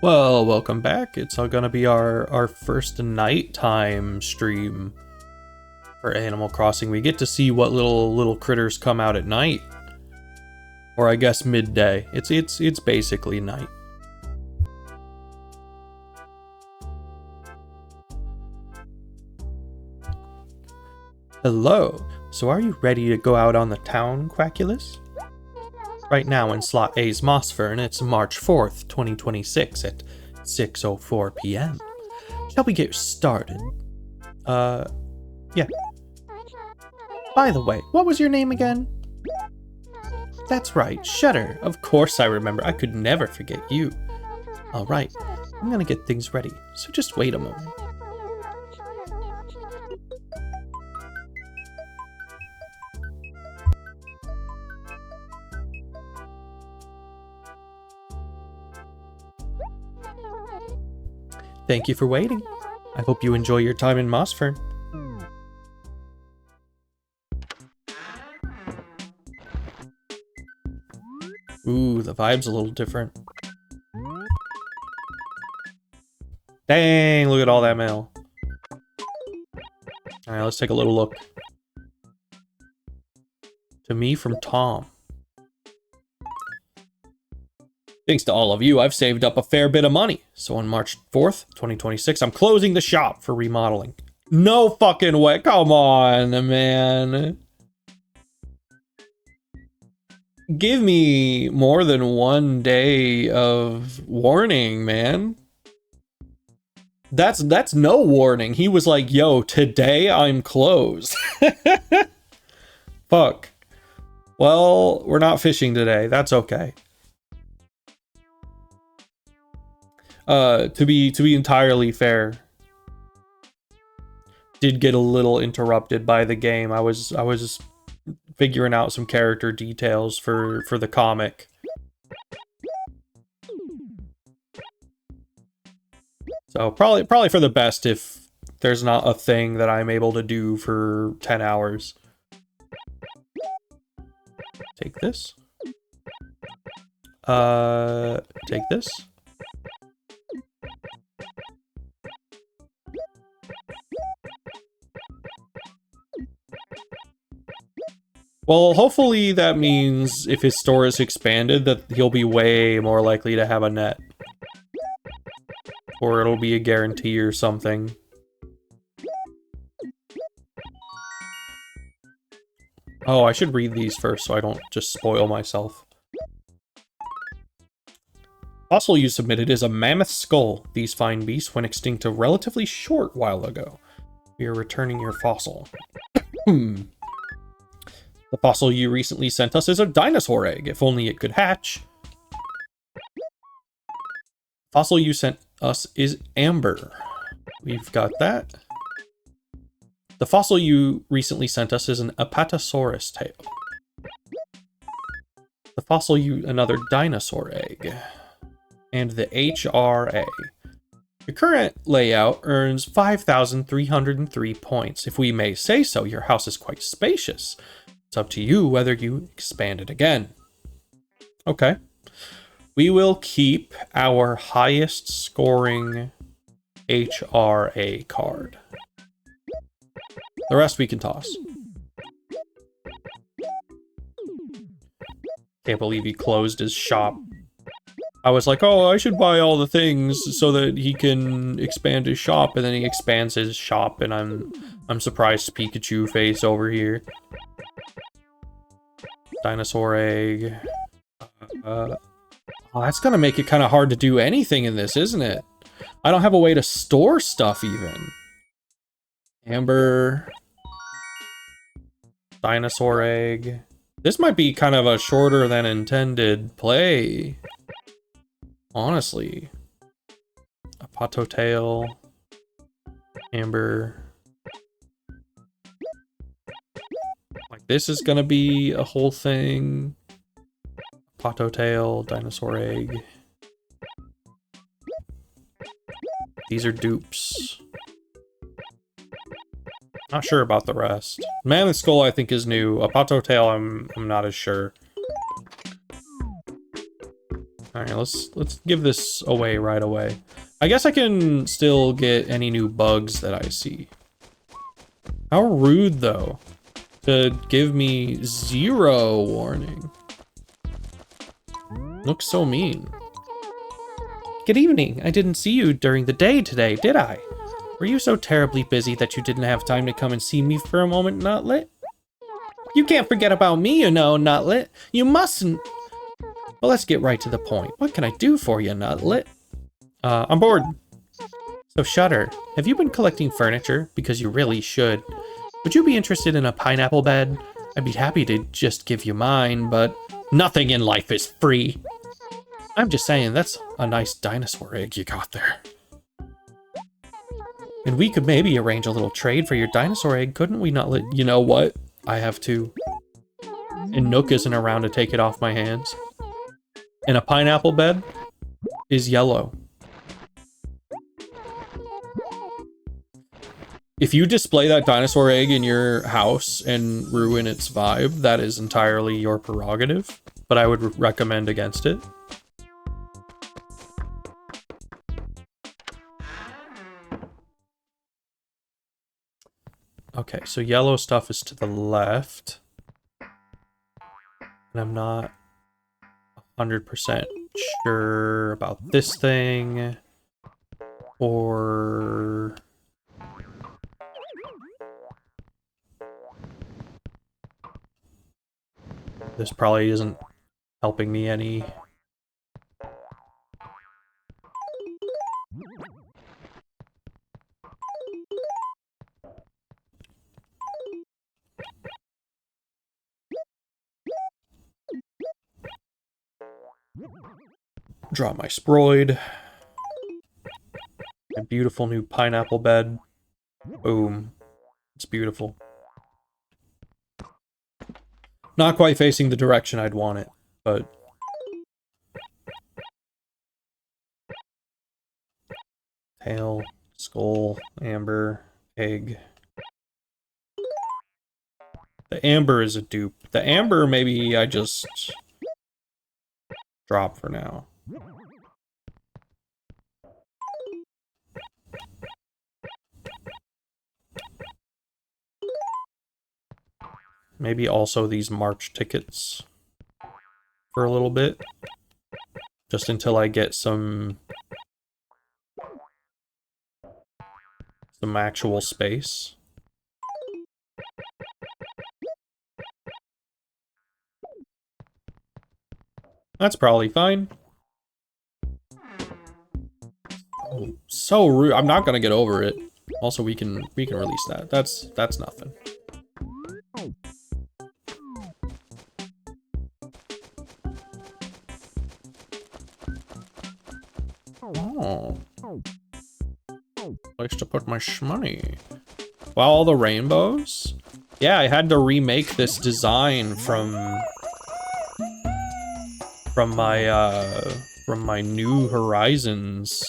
Well, welcome back. It's all gonna be our first nighttime stream for Animal Crossing. We get to see what little critters come out at night, or I guess midday. It's basically night. Hello. So are you ready to go out on the town, Quackulus? Right now in Slot A's Mossfern, it's March 4th, 2026 at 6:04 p.m. Shall we get started? Yeah. By the way, what was your name again? That's right, Shutter. Of course I remember. I could never forget you. Alright, I'm gonna get things ready, so just wait a moment. Thank you for waiting. I hope you enjoy your time in Mossfern. Ooh, the vibe's a little different. Dang, look at all that mail. Alright, let's take a little look. To me from Tom. Thanks to all of you, I've saved up a fair bit of money. So on March 4th, 2026, I'm closing the shop for remodeling. No fucking way. Come on, man. Give me more than 1 day of warning, man. That's no warning. He was like, yo, today I'm closed. Fuck. Well, we're not fishing today. That's okay. To be entirely fair, did get a little interrupted by the game. I was figuring out some character details for the comic. So probably for the best if there's not a thing that I'm able to do for 10 hours. Take this. Take this. Well, hopefully that means if his store is expanded that he'll be way more likely to have a net. Or it'll be a guarantee or something. Oh, I should read these first so I don't just spoil myself. Fossil you submitted is a mammoth skull. These fine beasts went extinct a relatively short while ago. We are returning your fossil. The fossil you recently sent us is a dinosaur egg, if only it could hatch. Fossil you sent us is amber. We've got that. The fossil you recently sent us is an Apatosaurus tail. The fossil you another dinosaur egg. And the HRA. Your current layout earns 5,303 points. If we may say so, your house is quite spacious. It's up to you whether you expand it again. Okay. We will keep our highest scoring HRA card. The rest we can toss. Can't believe he closed his shop. I was like, oh, I should buy all the things so that he can expand his shop, and then he expands his shop, and I'm surprised Pikachu face over here. Dinosaur egg. Oh, that's gonna make it kind of hard to do anything in this, isn't it? I don't have a way to store stuff even. Amber. Dinosaur egg. This might be kind of a shorter than intended play. Honestly. A Pato tail. Amber. Like, this is gonna be a whole thing. Pato tail, dinosaur egg. These are dupes. Not sure about the rest. Mammoth skull I think is new. A Pato tail I'm not as sure. Alright, let's give this away right away. I guess I can still get any new bugs that I see. How rude, though, to give me 0 warning. Looks so mean. Good evening. I didn't see you during the day today, did I? Were you so terribly busy that you didn't have time to come and see me for a moment, Nutlet? You can't forget about me, you know, Nutlet. You mustn't. Well, let's get right to the point. What can I do for you, Nutlet? I'm bored. So, Shutter, have you been collecting furniture? Because you really should. Would you be interested in a pineapple bed? I'd be happy to just give you mine, but nothing in life is free. I'm just saying, that's a nice dinosaur egg you got there. And we could maybe arrange a little trade for your dinosaur egg, couldn't we, Nutlet? You know what? I have to. And Nook isn't around to take it off my hands. And a pineapple bed is yellow. If you display that dinosaur egg in your house and ruin its vibe, that is entirely your prerogative, but I would recommend against it. Okay, so yellow stuff is to the left. And I'm not 100% sure about this thing. Or... this probably isn't helping me any. Draw my Sproid. A beautiful new pineapple bed. Boom. It's beautiful. Not quite facing the direction I'd want it, but... tail, skull, amber, egg. The amber is a dupe. The amber, maybe I just... drop for now. Maybe also these March tickets for a little bit. Just until I get some actual space. That's probably fine. Oh, so rude. I'm not gonna get over it. Also, we can release that. That's nothing. Oh. Place to put my shmoney. Wow, all the rainbows? Yeah, I had to remake this design from my New Horizons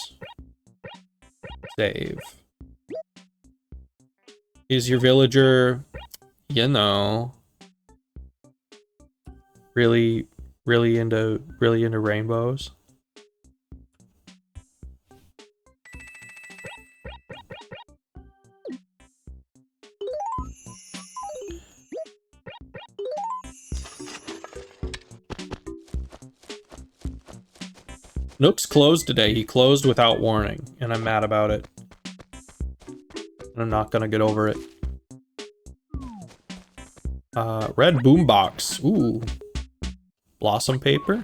save. Is your villager, you know, really into rainbows? Nook's closed today. He closed without warning, and I'm mad about it. And I'm not gonna get over it. Red boombox. Ooh. Blossom paper.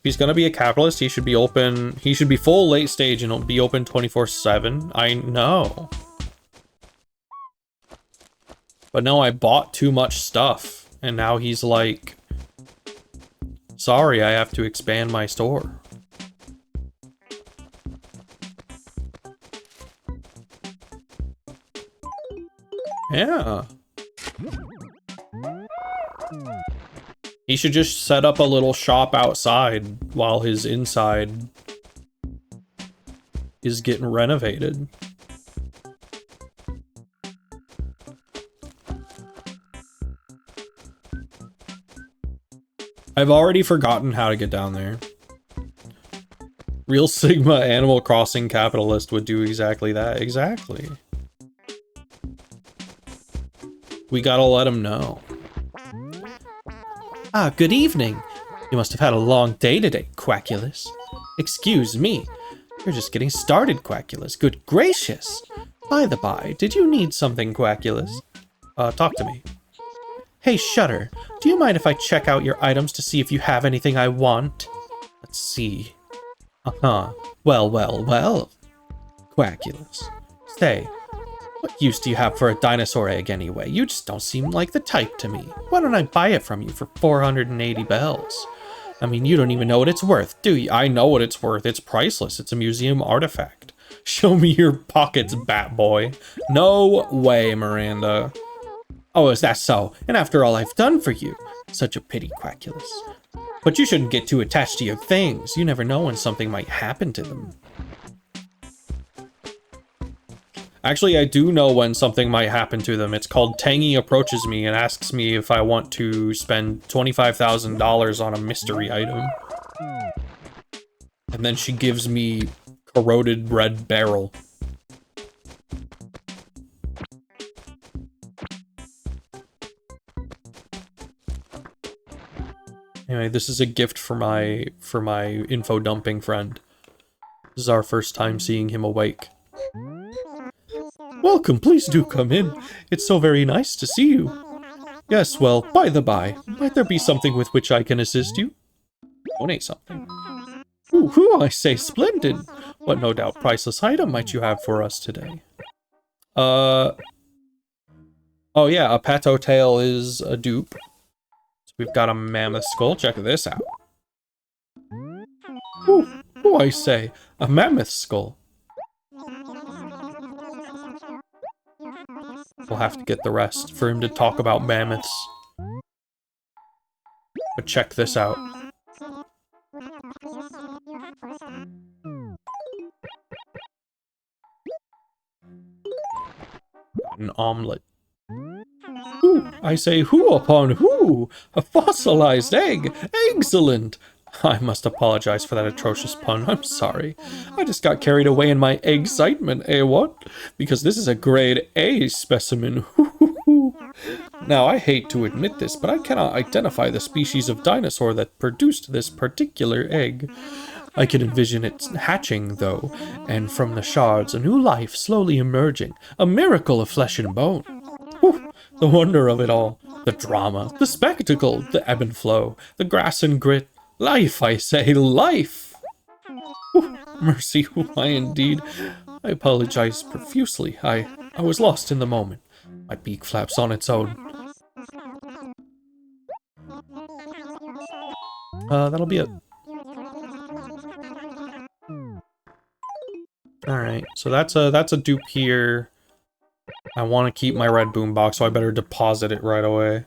If he's gonna be a capitalist, he should be open. He should be full late stage and be open 24/7. I know. But no, I bought too much stuff. And now he's like, sorry, I have to expand my store. Yeah. He should just set up a little shop outside while his inside is getting renovated. I've already forgotten how to get down there. Real Sigma Animal Crossing capitalist would do exactly that. Exactly. We gotta let him know. Ah, good evening. You must have had a long day today, Quackulous. Excuse me. You're just getting started, Quackulous. Good gracious. By the by, did you need something, Quackulous? Talk to me. Hey, Shutter, do you mind if I check out your items to see if you have anything I want? Let's see. Uh-huh. Well, well, well. Quackulous. Say, what use do you have for a dinosaur egg anyway? You just don't seem like the type to me. Why don't I buy it from you for 480 bells? I mean, you don't even know what it's worth, do you? I know what it's worth. It's priceless. It's a museum artifact. Show me your pockets, Bat Boy. No way, Miranda. Oh, is that so? And after all I've done for you. Such a pity, Quackulous. But you shouldn't get too attached to your things. You never know when something might happen to them. Actually, I do know when something might happen to them. It's called Tangy approaches me and asks me if I want to spend $25,000 on a mystery item. And then she gives me corroded red barrel. Anyway, this is a gift for my info dumping friend. This is our first time seeing him awake. Welcome, please do come in. It's so very nice to see you. Yes, well, by the by, might there be something with which I can assist you? Donate something. Ooh, I say splendid. What no doubt priceless item might you have for us today? Oh yeah, a Pato tail is a dupe. So we've got a mammoth skull. Check this out. Ooh, I say, a mammoth skull. We'll have to get the rest for him to talk about mammoths. But check this out. An omelet. Ooh, I say who upon who? A fossilized egg! Excellent! I must apologize for that atrocious pun. I'm sorry. I just got carried away in my excitement, what? Because this is a grade A specimen. Now, I hate to admit this, but I cannot identify the species of dinosaur that produced this particular egg. I can envision it hatching, though, and from the shards, a new life slowly emerging. A miracle of flesh and bone. Whew, the wonder of it all. The drama, the spectacle, the ebb and flow, the grass and grit. Life, I say, life! Whew, mercy, why indeed? I apologize profusely. I was lost in the moment. My beak flaps on its own. That'll be it. Alright, so that's a dupe here. I want to keep my red boombox, so I better deposit it right away.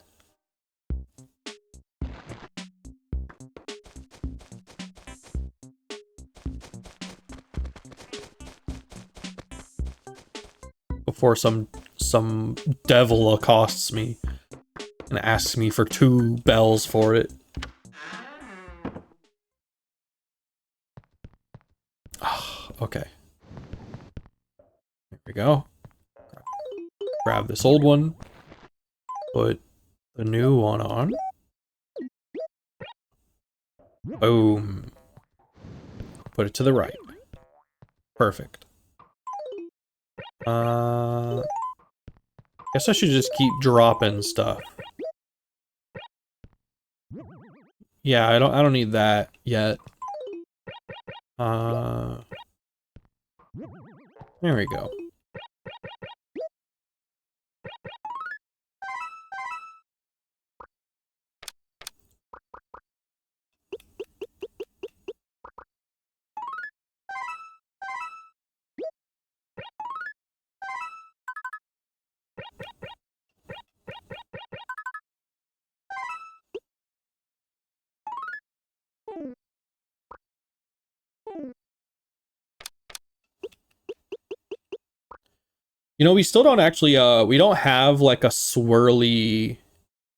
Before some devil accosts me and asks me for 2 bells for it. Oh, okay. There we go. Grab this old one. Put the new one on. Boom. Put it to the right. Perfect. Guess I should just keep dropping stuff. Yeah, I don't need that yet. There we go. You know, we still don't actually, we don't have like a swirly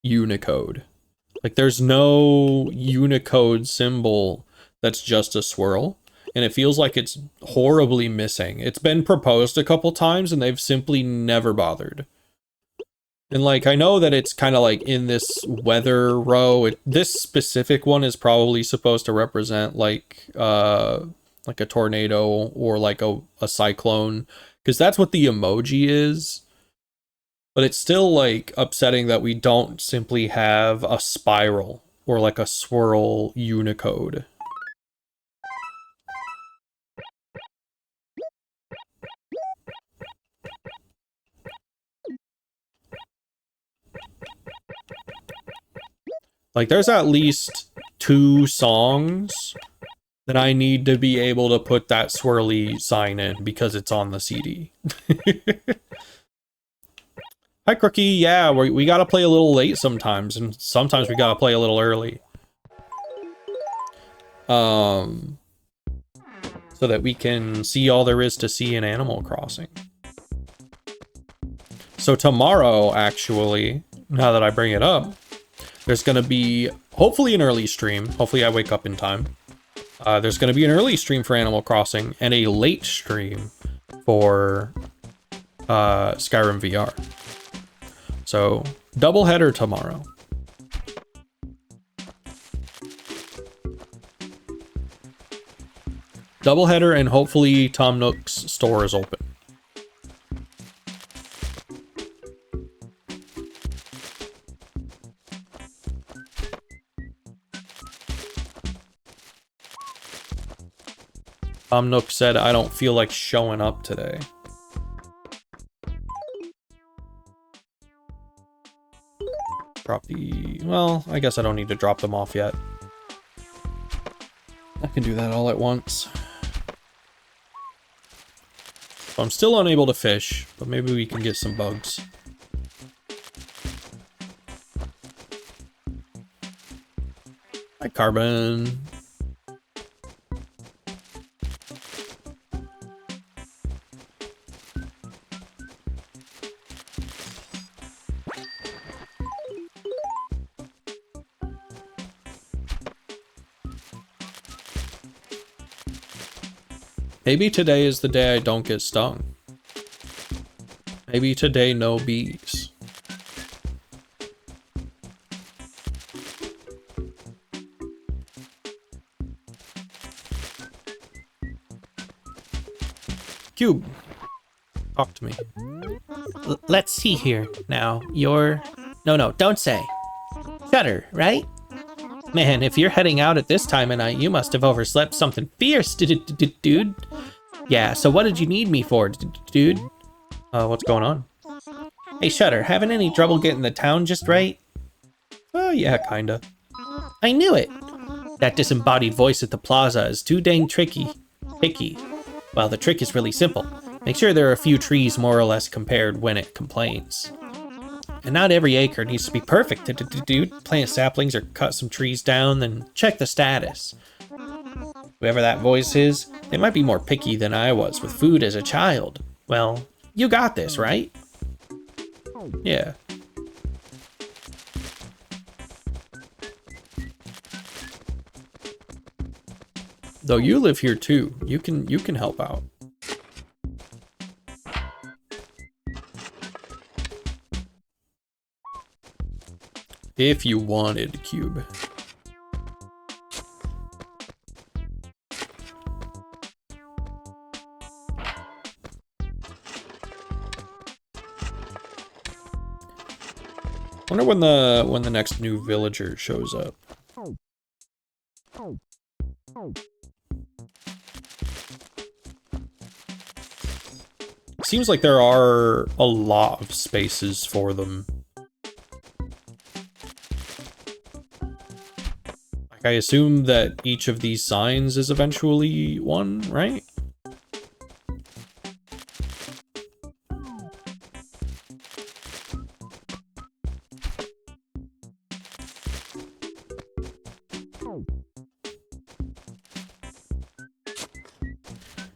Unicode. Like, there's no Unicode symbol that's just a swirl, and it feels like it's horribly missing. It's been proposed a couple times, and they've simply never bothered. And, like, I know that it's kind of, like, in this weather row. This specific one is probably supposed to represent, like a tornado or, like, a cyclone, because that's what the emoji is. But it's still, like, upsetting that we don't simply have a spiral or, like, a swirl Unicode. Like, there's at least 2 songs that I need to be able to put that swirly sign in because it's on the CD. Hi, Crookie. Yeah, we gotta play a little late sometimes, and sometimes we gotta play a little early. So that we can see all there is to see in Animal Crossing. So tomorrow, actually, now that I bring it up, there's gonna be, hopefully, an early stream. Hopefully I wake up in time. There's gonna be an early stream for Animal Crossing and a late stream for Skyrim VR. So, doubleheader tomorrow. Doubleheader, and hopefully Tom Nook's store is open. Tom Nook said, I don't feel like showing up today. Drop the... Well, I guess I don't need to drop them off yet. I can do that all at once. So I'm still unable to fish, but maybe we can get some bugs. Hi, Carbon. Maybe today is the day I don't get stung. Maybe today no bees. Cube, talk to me. Let's see here. Now, you're... No, don't say. Shutter, right? Man, if you're heading out at this time of night, you must have overslept something fierce, dude. Yeah, so what did you need me for, dude? What's going on? Hey, Shutter, having any trouble getting the town just right? Yeah, kinda. I knew it. That disembodied voice at the plaza is too dang picky. Well, the trick is really simple. Make sure there are a few trees more or less compared when it complains. And not every acre needs to be perfect, dude. Plant saplings or cut some trees down, then check the status. Whoever that voice is, they might be more picky than I was with food as a child. Well, you got this, right? Yeah. Though you live here too, you can help out. If you wanted, Cube. Wonder when the next new villager shows up. Seems like there are a lot of spaces for them. Like, I assume that each of these signs is eventually one, right?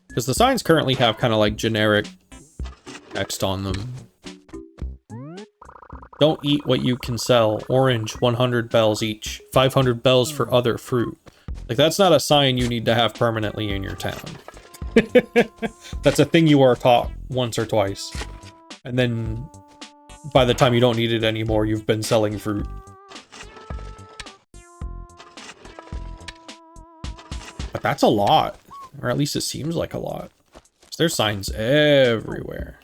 Because the signs currently have kind of like generic text on them. Don't eat what you can sell. Orange, 100 bells each. 500 bells for other fruit. Like, that's not a sign you need to have permanently in your town. That's a thing you are taught once or twice. And then, by the time you don't need it anymore, you've been selling fruit. But that's a lot. Or at least it seems like a lot. There's signs everywhere.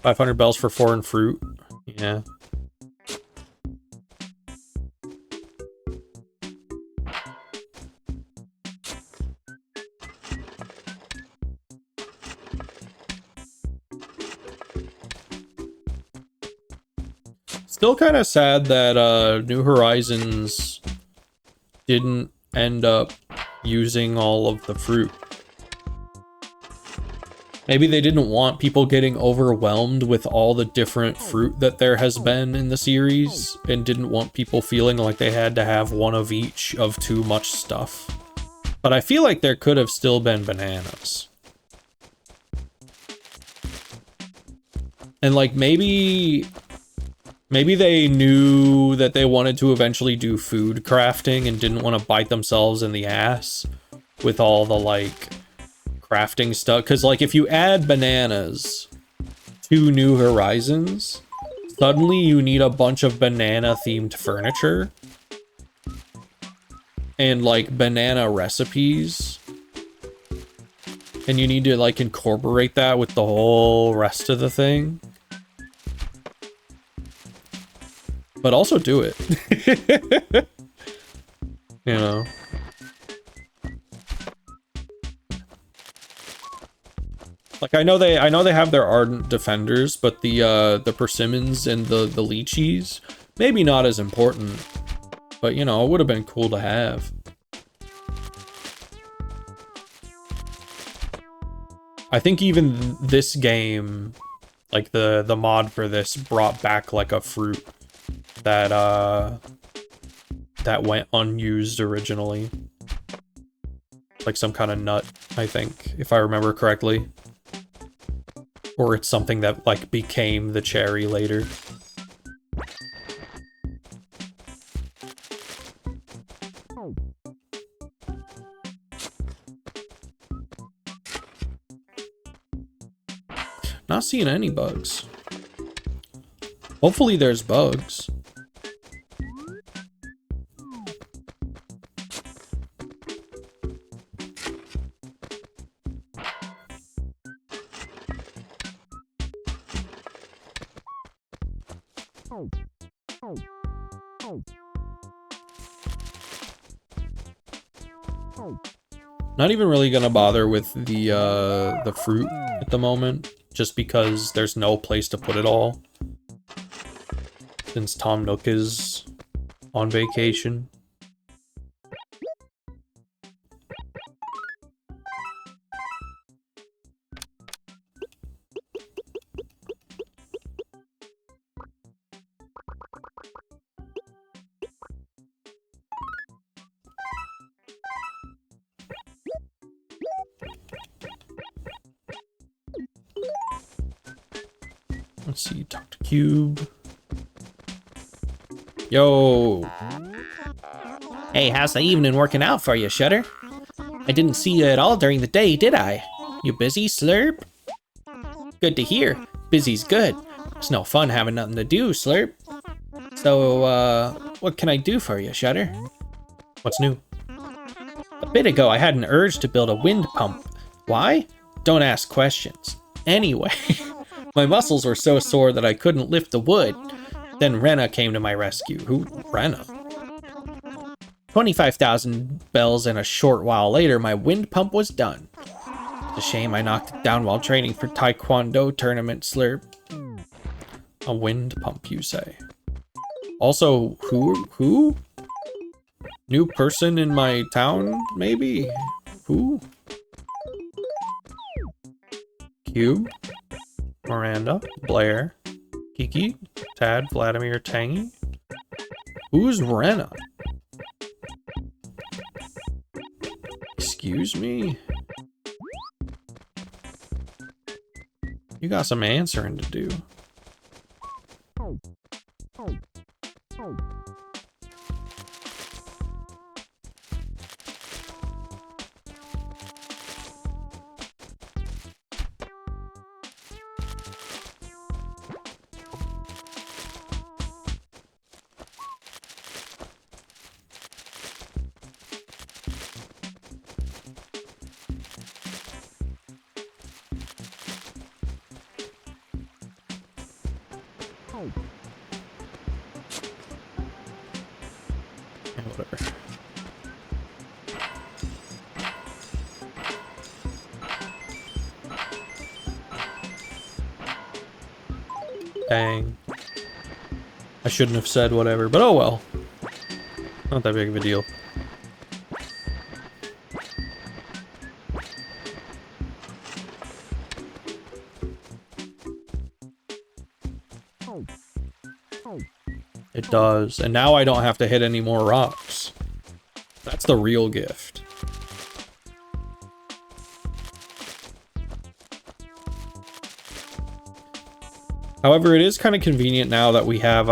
500 bells for foreign fruit. Yeah. Still kind of sad that New Horizons didn't end up using all of the fruit. Maybe they didn't want people getting overwhelmed with all the different fruit that there has been in the series, and didn't want people feeling like they had to have one of each of too much stuff. But I feel like there could have still been bananas. And like maybe they knew that they wanted to eventually do food crafting and didn't want to bite themselves in the ass with all the like crafting stuff. Because like if you add bananas to New Horizons, suddenly you need a bunch of banana themed furniture and like banana recipes, and you need to like incorporate that with the whole rest of the thing. But also do it. You know. Like I know they have their ardent defenders, but the persimmons and the lychees, maybe not as important. But you know, it would have been cool to have. I think even this game, like the mod for this, brought back like a fruit that went unused originally. Like some kind of nut, I think, if I remember correctly. Or it's something that like became the cherry later. Not seeing any bugs. Hopefully there's bugs. Not even really gonna bother with the fruit at the moment, just because there's no place to put it all. Since Tom Nook is on vacation. Let's see, talk to Cube. Yo. Hey, how's the evening working out for you, Shutter? I didn't see you at all during the day, did I? You busy, Slurp? Good to hear. Busy's good. It's no fun having nothing to do, Slurp. So, what can I do for you, Shutter? What's new? A bit ago, I had an urge to build a wind pump. Why? Don't ask questions. Anyway, my muscles were so sore that I couldn't lift the wood. Then Rena came to my rescue. Who? Rena? 25,000 bells, and a short while later, my wind pump was done. It's a shame I knocked it down while training for Taekwondo tournament, Slurp. A wind pump, you say? Also, who? New person in my town, maybe? Who? Hugh, Miranda, Blair, Kiki, Tad, Vladimir, Tangy. Who's Rena? Excuse me? You got some answering to do. Whatever. Dang. I shouldn't have said whatever, but oh well. Not that big of a deal. It does, and now I don't have to hit any more rocks. That's the real gift. However, it is kind of convenient now that we have,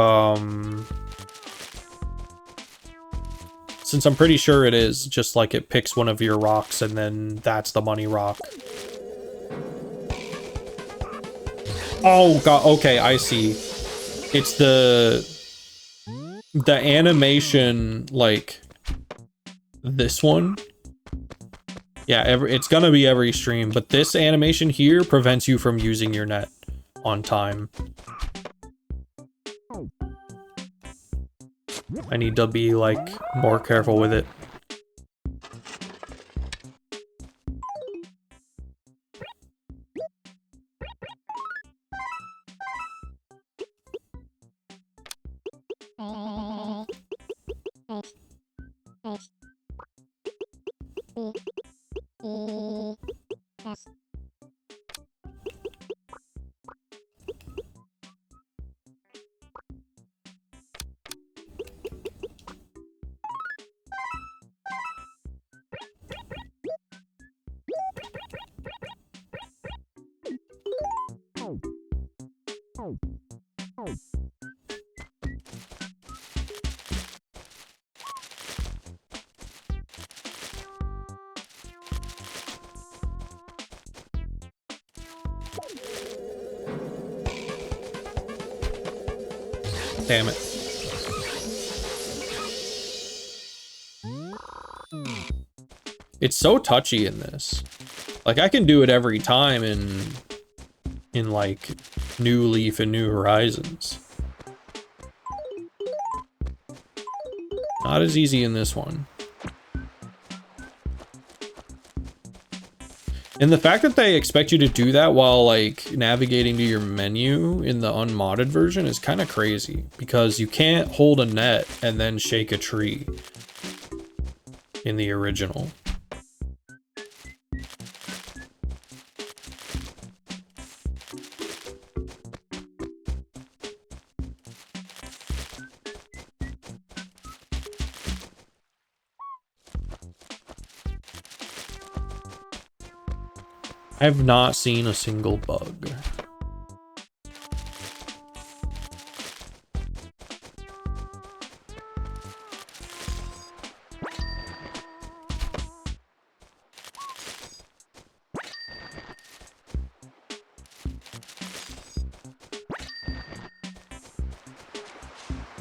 since I'm pretty sure it is, just like it picks one of your rocks and then that's the money rock. Oh god, okay, I see. It's the animation, like this one. Yeah, it's gonna be every stream, but this animation here prevents you from using your net on time. I need to be like more careful with it. Damn it. It's so touchy in this. Like, I can do it every time in like New Leaf and New Horizons. Not as easy in this one. And the fact that they expect you to do that while like navigating to your menu in the unmodded version is kind of crazy, because you can't hold a net and then shake a tree in the original. I have not seen a single bug.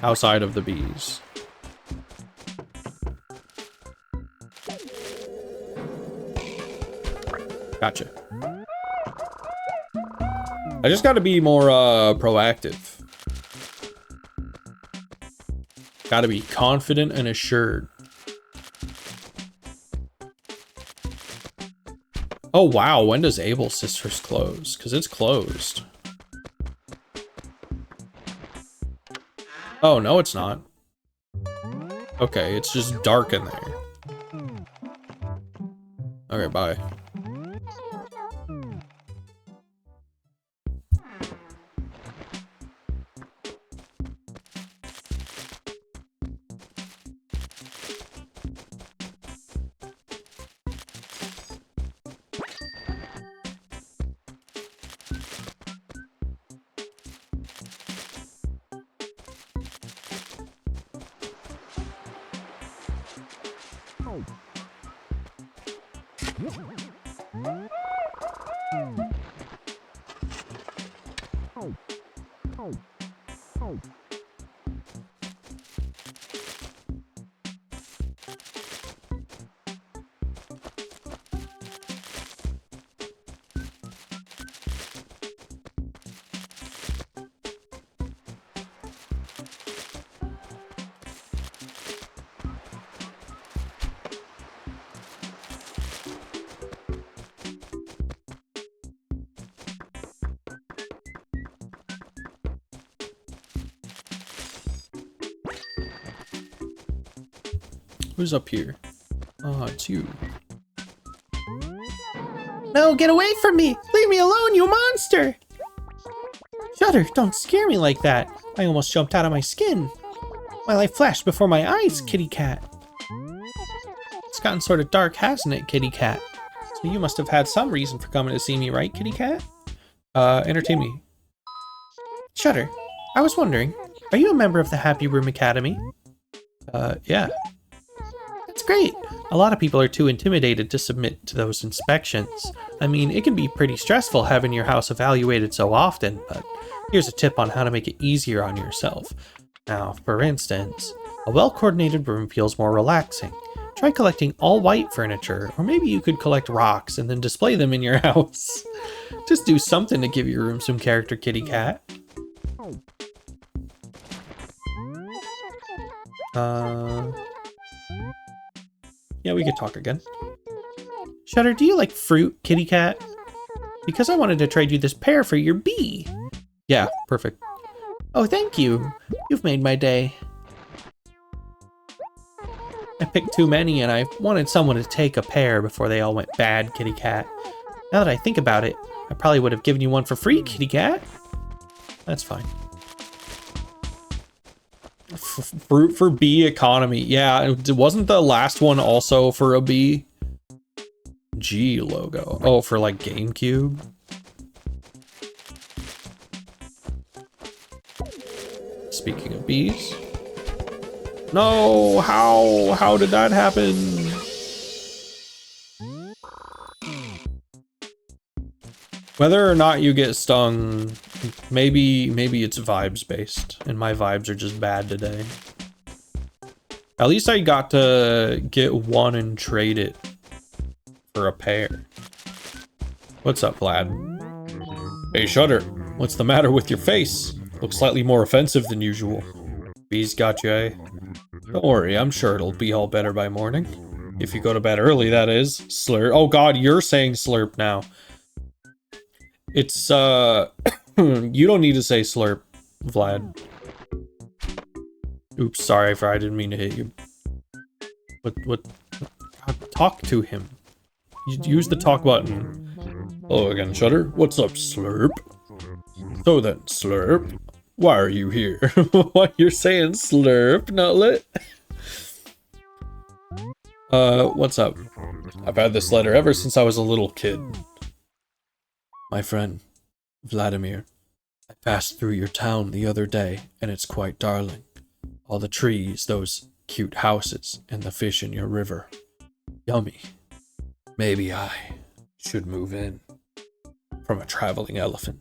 Outside of the bees. Gotcha. I just gotta be more proactive. Gotta be confident and assured. Oh wow, when does Able Sisters close? Because it's closed. Oh, no it's not. Okay, it's just dark in there. Okay, bye. Who's up here? Oh, it's you. No, get away from me! Leave me alone, you monster! Shudder, don't scare me like that. I almost jumped out of my skin. My life flashed before my eyes, kitty cat. It's gotten sort of dark, hasn't it, kitty cat? So you must have had some reason for coming to see me, right, kitty cat? Entertain me. Shudder, I was wondering, are you a member of the Happy Room Academy? Yeah. That's great. A lot of people are too intimidated to submit to those inspections. I mean, it can be pretty stressful having your house evaluated so often, but here's a tip on how to make it easier on yourself. Now, for instance, a well-coordinated room feels more relaxing. Try collecting all white furniture, or maybe you could collect rocks and then display them in your house. Just do something to give your room some character, kitty cat. Yeah, we could talk again. Shudder, do you like fruit, kitty cat? Because I wanted to trade you this pear for your bee. Yeah, perfect. Oh, thank you. You've made my day. I picked too many and I wanted someone to take a pear before they all went bad, kitty cat. Now that I think about it, I probably would have given you one for free, kitty cat. That's fine. Fruit for bee economy. Yeah, wasn't the last one also for a bee? G logo. Oh, for like GameCube? Speaking of bees. No, how did that happen? Whether or not you get stung, maybe it's vibes based, and my vibes are just bad today. At least I got to get one and trade it for a pair. What's up, Vlad? Hey, Shudder, what's the matter with your face? Looks slightly more offensive than usual. Bees got you, eh? Don't worry, I'm sure it'll be all better by morning. If you go to bed early, that is. Slurp. Oh god, you're saying slurp now. It's, you don't need to say slurp, Vlad. Oops, sorry, I didn't mean to hit you. What? Talk to him. Use the talk button. Hello again, Shudder. What's up, Slurp? So then, Slurp, why are you here? What, you're saying Slurp, Nutlet? What's up? I've had this letter ever since I was a little kid. My friend, Vladimir, I passed through your town the other day, and it's quite darling. All the trees, those cute houses, and the fish in your river. Yummy. Maybe I should move in from a traveling elephant.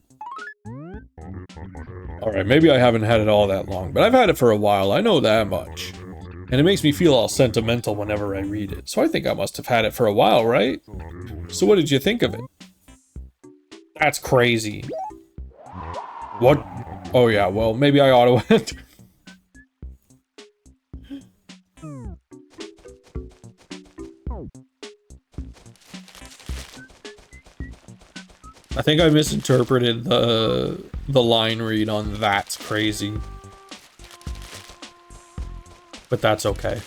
Alright, maybe I haven't had it all that long, but I've had it for a while, I know that much. And it makes me feel all sentimental whenever I read it, so I think I must have had it for a while, right? So what did you think of it? That's crazy. What? Oh yeah, well, maybe I ought to enter. I think I misinterpreted the line read on "that's crazy," but that's okay.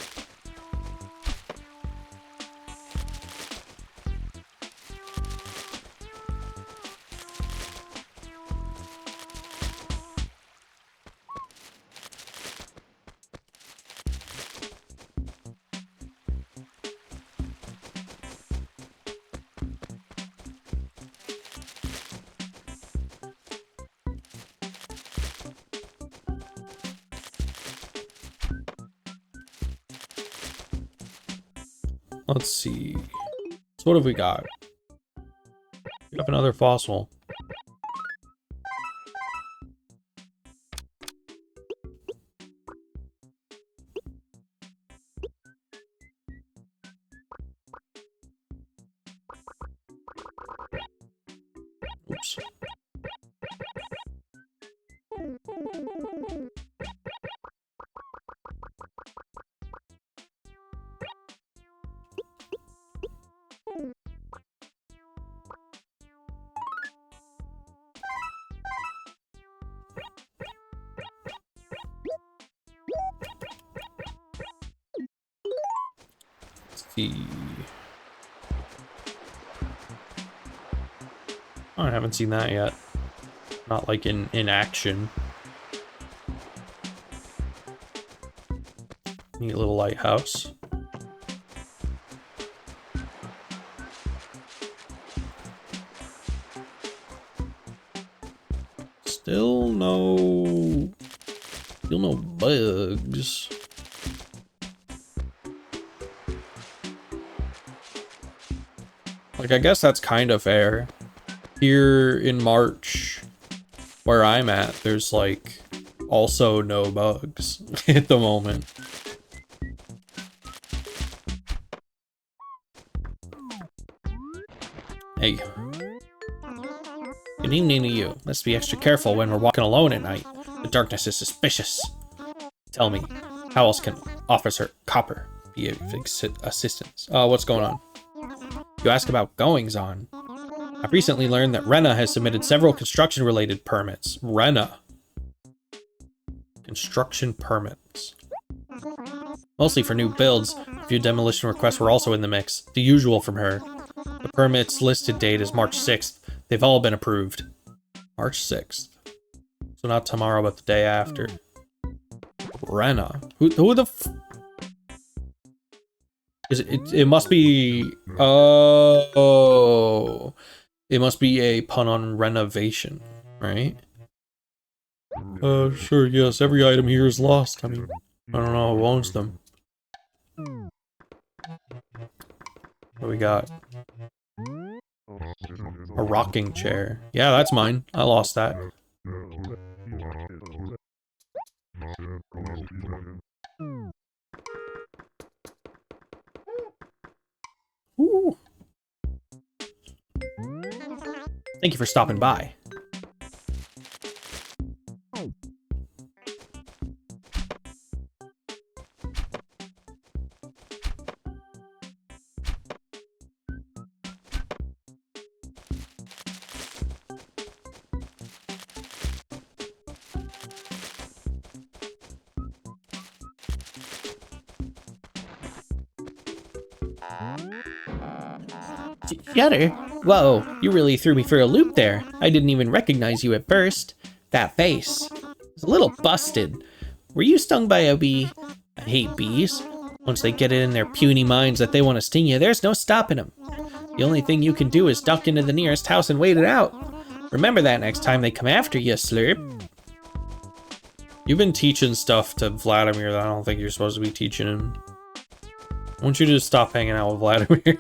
Let's see. So what have we got? We have another fossil. Oops. Let's see. Oh, I haven't seen that yet. Not like in action. Neat little lighthouse. Still no bugs. Like, I guess that's kind of fair. Here in March, where I'm at, there's like also no bugs at the moment. Hey. Good evening to you. Let's be extra careful when we're walking alone at night. The darkness is suspicious. Tell me, how else can Officer Copper be of assistance? What's going on? You ask about goings on. I've recently learned that Renna has submitted several construction-related permits. Renna. Construction permits. Mostly for new builds. A few demolition requests were also in the mix. The usual from her. The permit's listed date is March 6th. They've all been approved. March 6th. So not tomorrow, but the day after. Renna. Who the f... Is it must be... Oh... It must be a pun on renovation, right? Sure, yes. Every item here is lost. I mean, I don't know who owns them. What do we got? A rocking chair. Yeah, that's mine. I lost that. Ooh. Thank you for stopping by. Shutter? Whoa, you really threw me for a loop there. I didn't even recognize you at first. That face was a little busted. Were you stung by a bee? I hate bees. Once they get it in their puny minds that they want to sting you, there's no stopping them. The only thing you can do is duck into the nearest house and wait it out. Remember that next time they come after you, Slurp. You've been teaching stuff to Vladimir that I don't think you're supposed to be teaching him. I want you to just stop hanging out with Vladimir.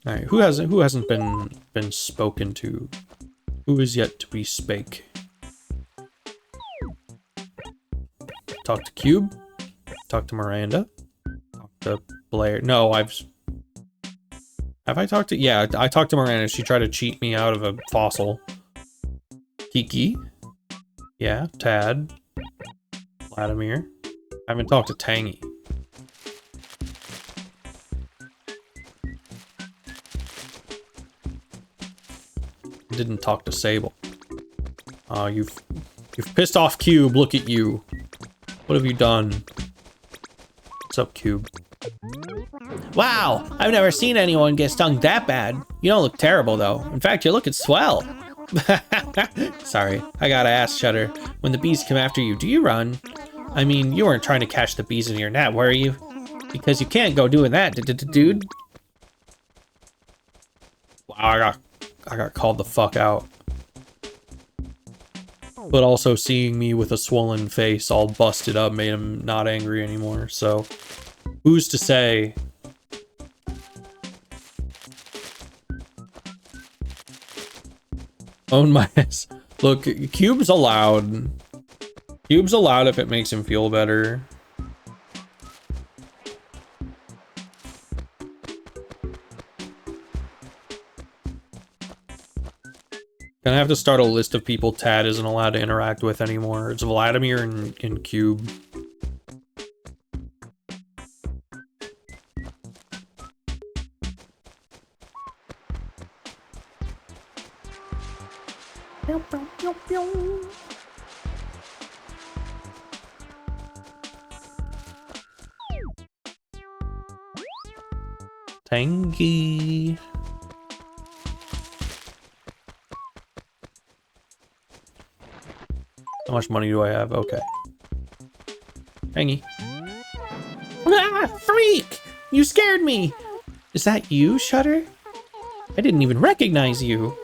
All right, who hasn't been spoken to? Who is yet to be spake? Talk to Cube. Talk to Miranda. Talk to Blair. No, have I talked to? Yeah, I talked to Miranda. She tried to cheat me out of a fossil. Kiki. Yeah, Tad. Vladimir. I haven't talked to Tangy. Didn't talk to Sable. You've pissed off Cube. Look at you. What have you done? What's up, Cube? Wow, I've never seen anyone get stung that bad. You don't look terrible though. In fact, you're looking swell. Sorry, I gotta ask, Shutter. When the bees come after you, do you run? I mean, you weren't trying to catch the bees in your net, were you? Because you can't go doing that, dude. Wow, I got called the fuck out. But also seeing me with a swollen face all busted up made him not angry anymore, so who's to say? Own my ass. Look, Cube's allowed. Cube's allowed if it makes him feel better. Gonna have to start a list of people Tad isn't allowed to interact with anymore. It's Vladimir and Cube. Tangy. How much money do I have? Okay. Tangy. Ah, freak! You scared me! Is that you, Shutter? I didn't even recognize you.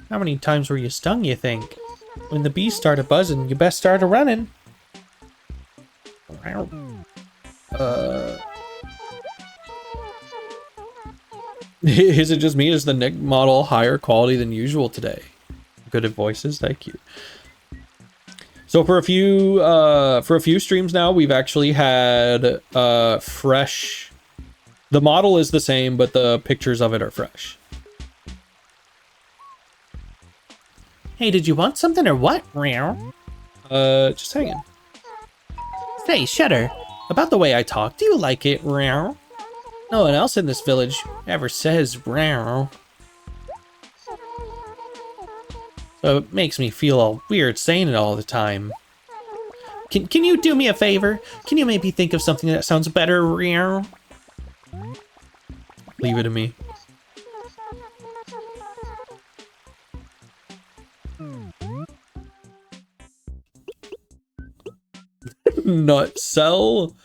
How many times were you stung, you think? When the bees start a-buzzing, you best start a-running. Is it just me? Is the Nick model higher quality than usual today? Good at voices, thank you. So for a few streams now, we've actually had fresh. The model is the same, but the pictures of it are fresh. Hey, did you want something or what? Just hanging. Say, Shutter, about the way I talk, do you like it? No one else in this village ever says So it makes me feel all weird saying it all the time. Can you do me a favor? Can you maybe think of something that sounds better? Leave it to me. Nutcell?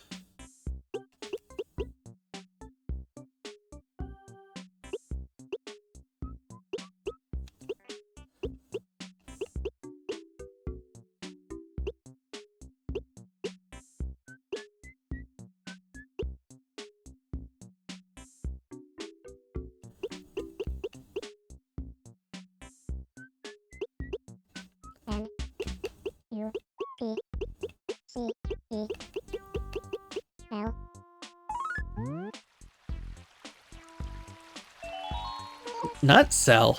Nutcell.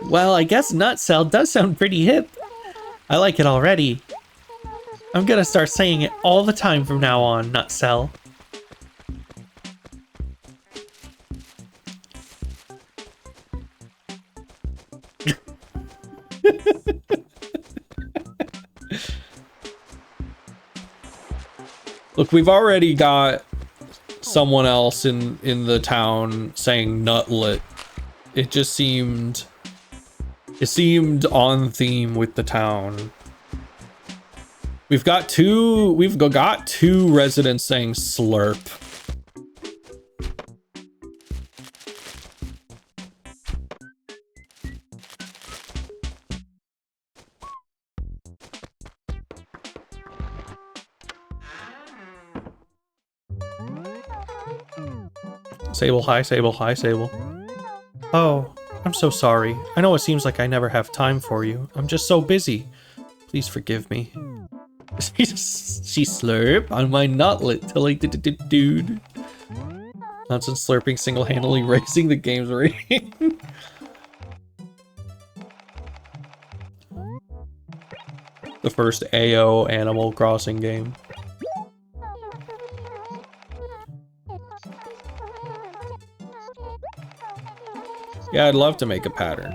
Well, I guess Nutcell does sound pretty hip. I like it already. I'm gonna start saying it all the time from now on, Nutcell. Look, we've already got someone else in the town saying nutlet. It just seemed on theme with the town. We've got two residents saying slurp. Sable, hi, Sable, hi, Sable. Oh, I'm so sorry. I know it seems like I never have time for you. I'm just so busy. Please forgive me. She slurp on my nutlet till I dude. Nonsense slurping single-handedly raising the game's rating. The first AO Animal Crossing game. Yeah, I'd love to make a pattern.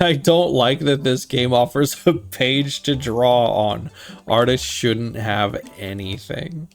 I don't like that this game offers a page to draw on. Artists shouldn't have anything.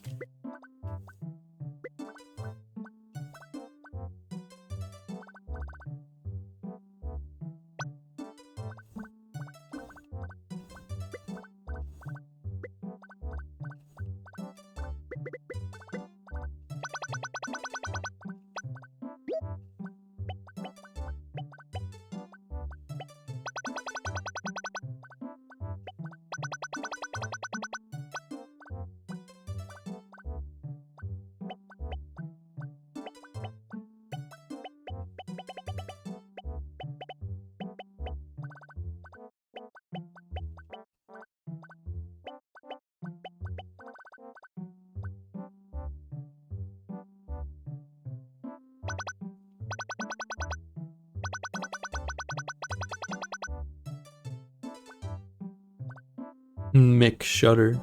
Mick Shutter.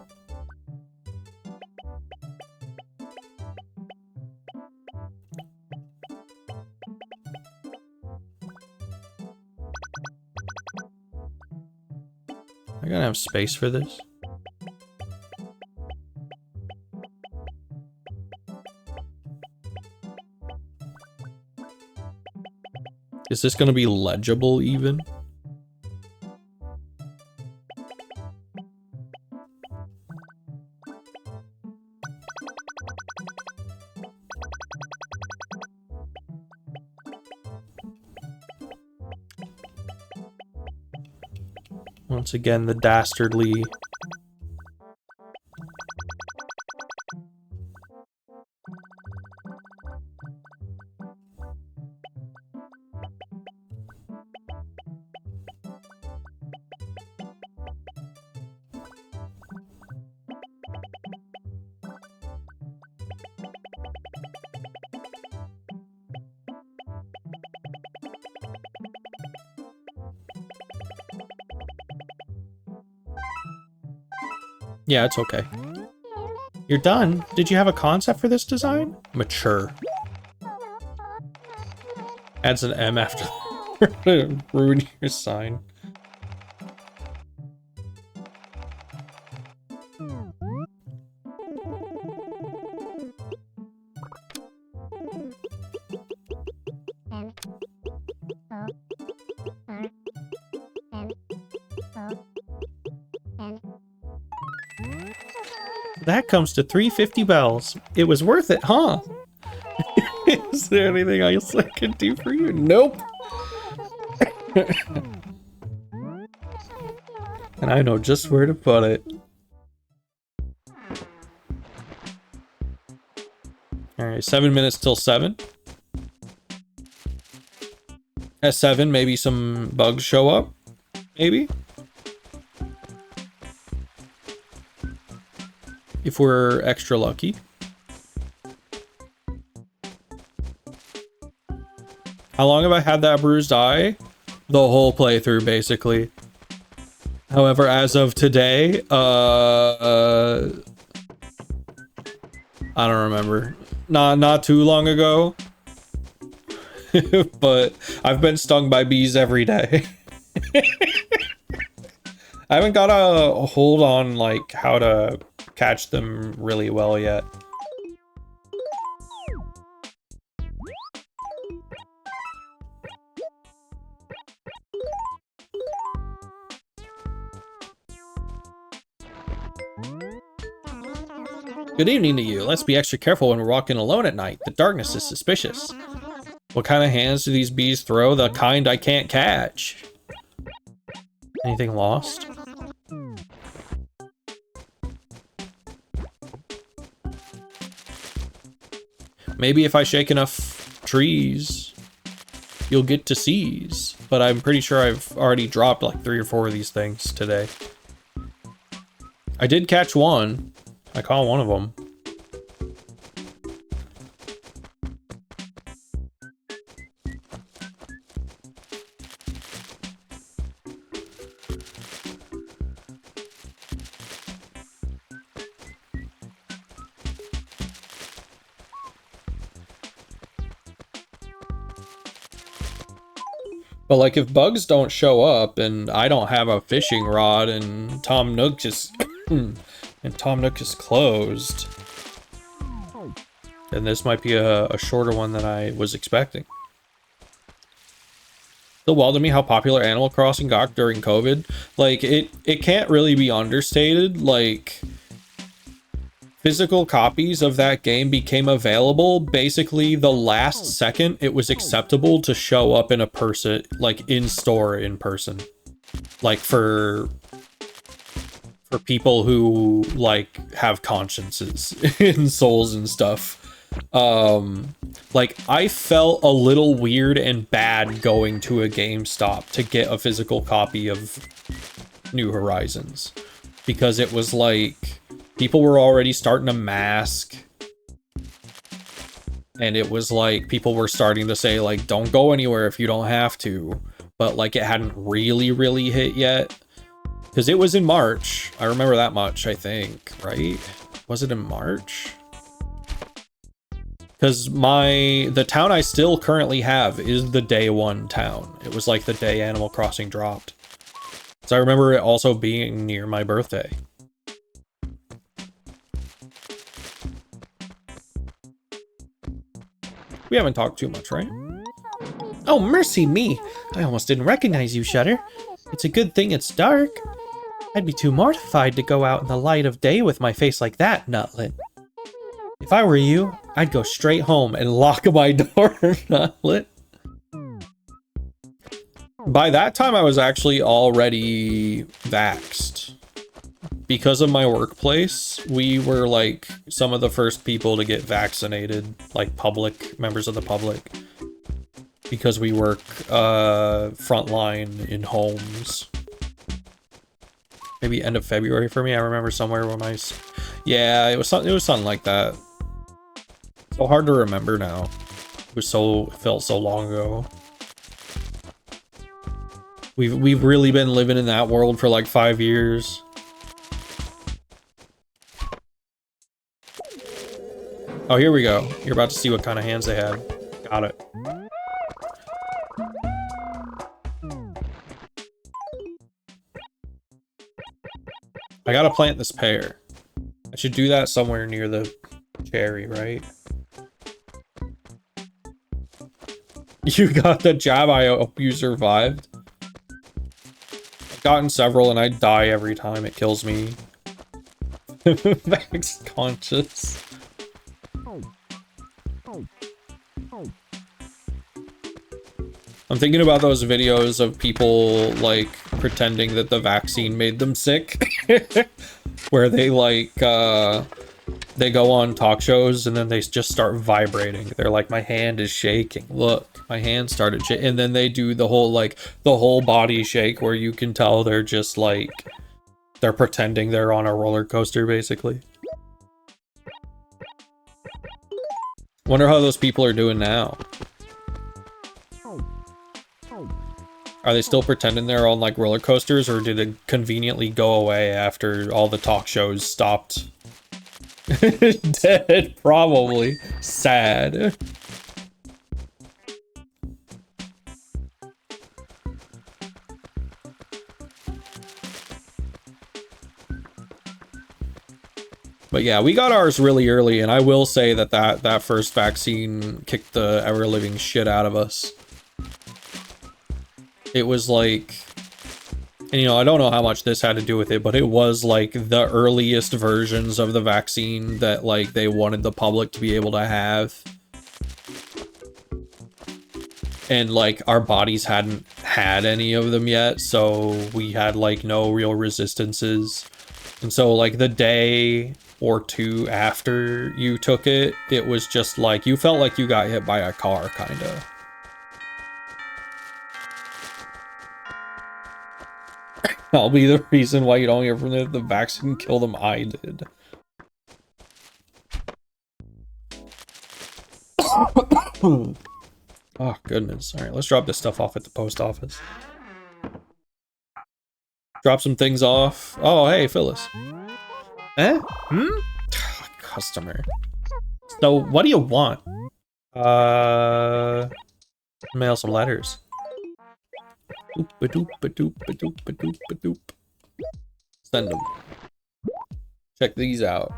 I gotta have space for this. Is this gonna be legible even? Once again, the dastardly. Yeah, it's okay. You're done? Did you have a concept for this design? Mature. Adds an M after ruin your sign. That comes to 350 bells. It was worth it, huh? Is there anything else I can do for you? Nope. And I know just where to put it. Alright, 7 minutes till 7. At 7, maybe some bugs show up. Maybe. If we're extra lucky. How long have I had that bruised eye? The whole playthrough, basically. However, as of today, I don't remember. Not too long ago. But I've been stung by bees every day. I haven't got a hold on, like, how to catch them really well yet. Good evening to you. Let's be extra careful when we're walking alone at night. The darkness is suspicious. What kind of hands do these bees throw? The kind I can't catch. Anything lost? Maybe if I shake enough trees, you'll get to seize. But I'm pretty sure I've already dropped like 3 or 4 of these things today. I did catch one. I caught one of them. But like if bugs don't show up and I don't have a fishing rod and Tom Nook is and Tom Nook is closed, then this might be a shorter one than I was expecting. Still wild to me how popular Animal Crossing got during COVID. Like it can't really be understated. Like physical copies of that game became available basically the last second it was acceptable to show up in a person, like in store in person. Like for people who like have consciences and souls and stuff. Like I felt a little weird and bad going to a GameStop to get a physical copy of New Horizons because it was like people were already starting to mask, and it was like people were starting to say like don't go anywhere if you don't have to, but like it hadn't really hit yet because it was in March. I remember that much, I think, right? Was it in March? Because the town I still currently have is the day one town. It was like the day Animal Crossing dropped. So I remember it also being near my birthday. We haven't talked too much, right? Oh, mercy me. I almost didn't recognize you, Shutter. It's a good thing it's dark. I'd be too mortified to go out in the light of day with my face like that, Nutlet. If I were you, I'd go straight home and lock my door, Nutlet. By that time, I was actually already vaxxed. Because of my workplace, we were like some of the first people to get vaccinated, like members of the public. Because we work frontline in homes. Maybe end of February for me. I remember somewhere where yeah, it was something like that. So hard to remember now. It felt so long ago. We've really been living in that world for like 5 years. Oh, here we go. You're about to see what kind of hands they had. Got it. I gotta plant this pear. I should do that somewhere near the cherry, right? You got the jab, I hope you survived. I've gotten several and I die every time. It kills me. Max conscious. I'm thinking about those videos of people like pretending that the vaccine made them sick. Where they like they go on talk shows and then they just start vibrating. They're like, my hand is shaking. Look, my hand started shaking. And then they do the whole body shake where you can tell they're just like, they're pretending they're on a roller coaster basically. Wonder how those people are doing now. Are they still pretending they're on like roller coasters, or did it conveniently go away after all the talk shows stopped? Dead, probably. Sad. But yeah, we got ours really early, and I will say that first vaccine kicked the ever-living shit out of us. It was like, and you know, I don't know how much this had to do with it, but it was like the earliest versions of the vaccine that like they wanted the public to be able to have. And like our bodies hadn't had any of them yet, so we had like no real resistances. And so like the day or two after you took it, it was just like, you felt like you got hit by a car, kinda. I'll be the reason why you don't hear from the vaccine killed them. I did. Oh, goodness. All right, let's drop this stuff off at the post office. Drop some things off. Oh, hey, Phyllis. Eh? Hmm? Customer. So, what do you want? Mail some letters. Doop-a-doop-a-doop-a-doop-a-doop-a-doop. Send them. Check these out.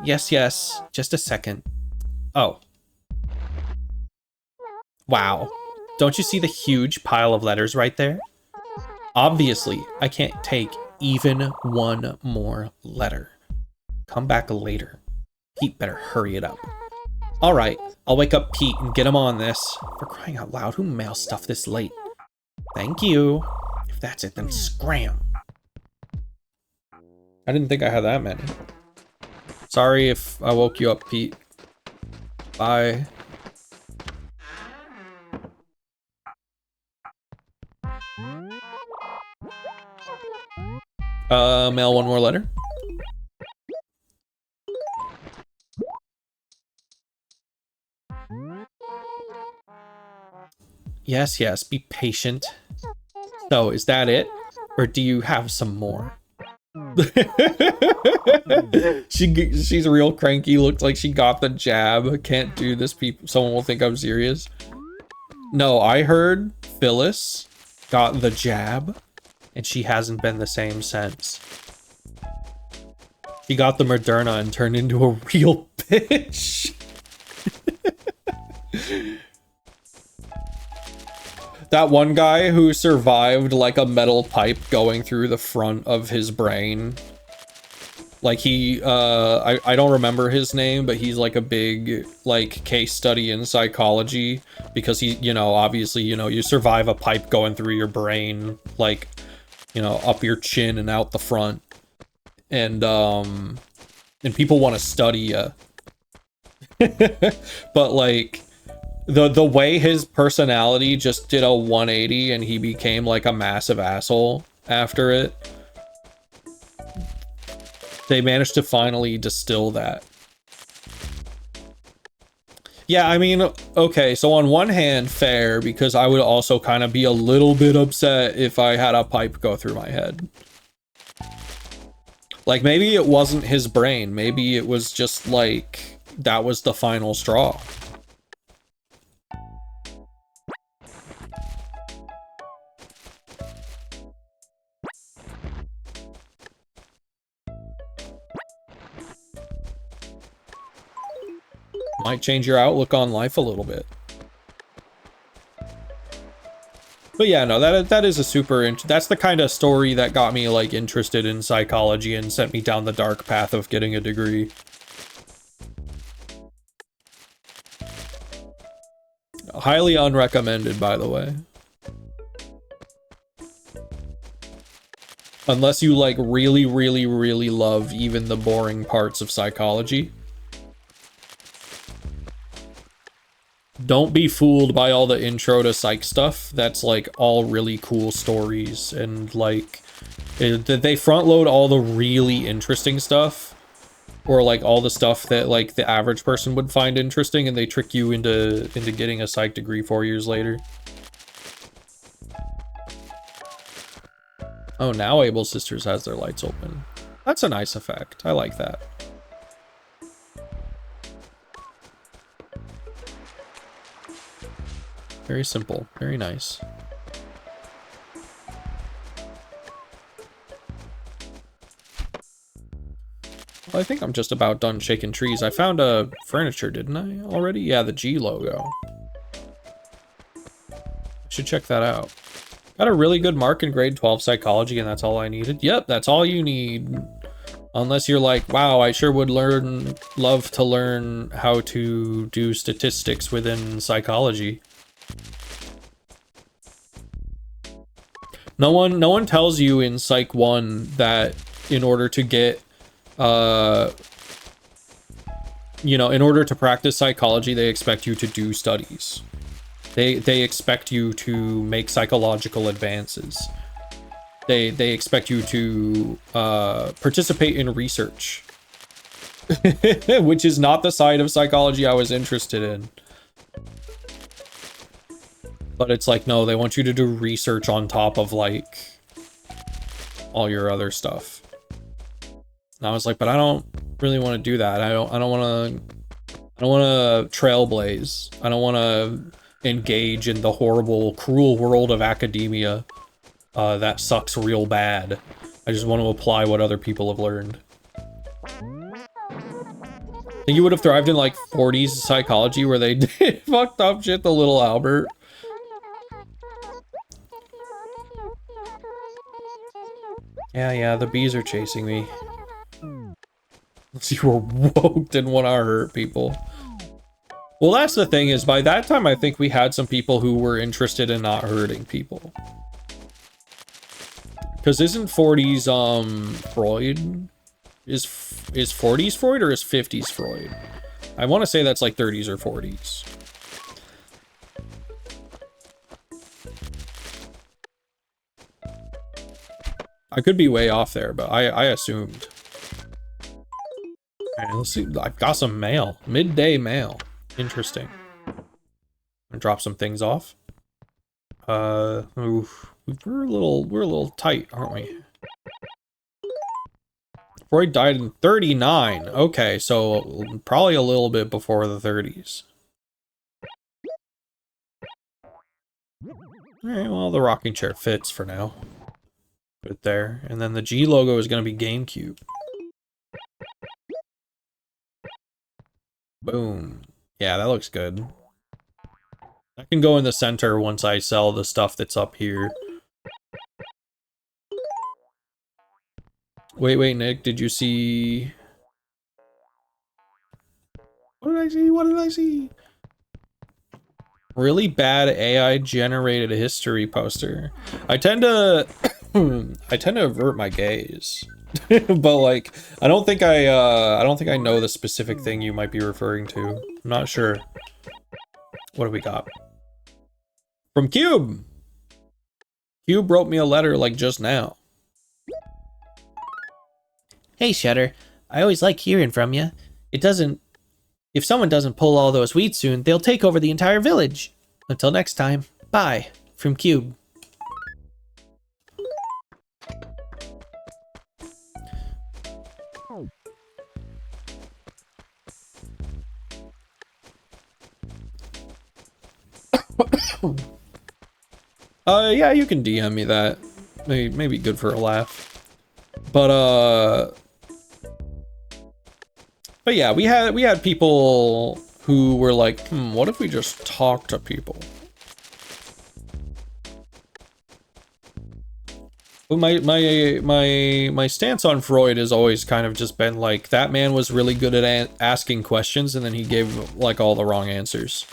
Yes, yes. Just a second. Oh. Wow. Don't you see the huge pile of letters right there? Obviously, I can't take even one more letter. Come back later. Pete better hurry it up. All right, I'll wake up Pete and get him on this. For crying out loud, who mails stuff this late? Thank you. If that's it, then scram. I didn't think I had that many. Sorry if I woke you up, Pete. Bye. Mail one more letter. Yes, yes, be patient. So, is that it? Or do you have some more? She's real cranky. Looks like she got the jab. Can't do this. People, someone will think I'm serious. No, I heard Phyllis got the jab, and she hasn't been the same since. She got the Moderna and turned into a real bitch. That one guy who survived like a metal pipe going through the front of his brain. Like he, I don't remember his name, but he's like a big like case study in psychology because he, you know, obviously, you know, you survive a pipe going through your brain, like, you know, up your chin and out the front. And people want to study you. But like, the way his personality just did a 180 and he became like a massive asshole after it. They managed to finally distill that. Yeah, I mean, okay, so on one hand, fair, because I would also kind of be a little bit upset if I had a pipe go through my head. Like, maybe it wasn't his brain. Maybe it was just like, that was the final straw. Might change your outlook on life a little bit. But yeah, no, that is a super that's the kind of story that got me like interested in psychology and sent me down the dark path of getting a degree. Highly unrecommended, by the way. Unless you like really, really, really love even the boring parts of psychology. Don't be fooled by all the intro to psych stuff. That's like all really cool stories and like they front load all the really interesting stuff or like all the stuff that like the average person would find interesting and they trick you into getting a psych degree 4 years later. Oh, now Able Sisters has their lights open. That's a nice effect. I like that. Very simple, very nice. Well, I think I'm just about done shaking trees. I found a furniture, didn't I, already? Yeah, the G logo. Should check that out. Got a really good mark in grade 12 psychology, and that's all I needed. Yep, that's all you need. Unless you're like, wow, I sure would love to learn how to do statistics within psychology. No one tells you in Psych 1 that in order to get, you know, in order to practice psychology, they expect you to do studies. They expect you to make psychological advances. They expect you to participate in research, which is not the side of psychology I was interested in. But it's like, no, they want you to do research on top of like all your other stuff. And I was like, but I don't really want to do that. I don't want to trailblaze. I don't want to engage in the horrible, cruel world of academia that sucks real bad. I just want to apply what other people have learned. Think you would have thrived in like 40s psychology where they did fucked up shit to little Albert. Yeah, the bees are chasing me. You were woke, didn't want to hurt people. Well, that's the thing is, by that time, I think we had some people who were interested in not hurting people. Because isn't 40s, Freud? Is 40s Freud or is 50s Freud? I want to say that's like 30s or 40s. I could be way off there, but I assumed. Alright, let's see. I've got some mail. Midday mail. Interesting. And drop some things off. Oof. We're a little tight, aren't we? Freud died in 39. Okay, so probably a little bit before the 30s. Alright, well, the rocking chair fits for now. Put it there. And then the G logo is going to be GameCube. Boom. Yeah, that looks good. That can go in the center once I sell the stuff that's up here. Wait, Nick, did you see... What did I see? What did I see? Really bad AI generated history poster. I tend to avert my gaze. But like, I don't think I know the specific thing you might be referring to. I'm not sure. What do we got? From Cube! Cube wrote me a letter like just now. Hey, Shutter. I always like hearing from you. If someone doesn't pull all those weeds soon, they'll take over the entire village. Until next time, bye. From Cube. Yeah, you can DM me that. Maybe good for a laugh. But yeah, we had people who were like, what if we just talk to people? But my stance on Freud has always kind of just been like, that man was really good at asking questions, and then he gave like all the wrong answers.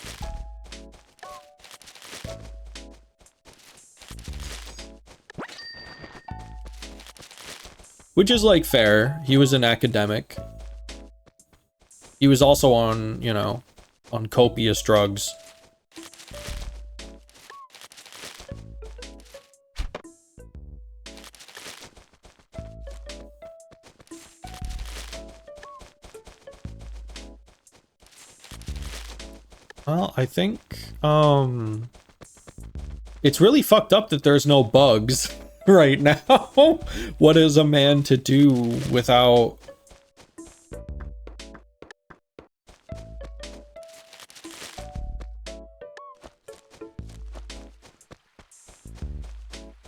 Which is like fair. He was an academic. He was also on, you know, on copious drugs. Well, I think, it's really fucked up that there's no bugs right now. What is a man to do without...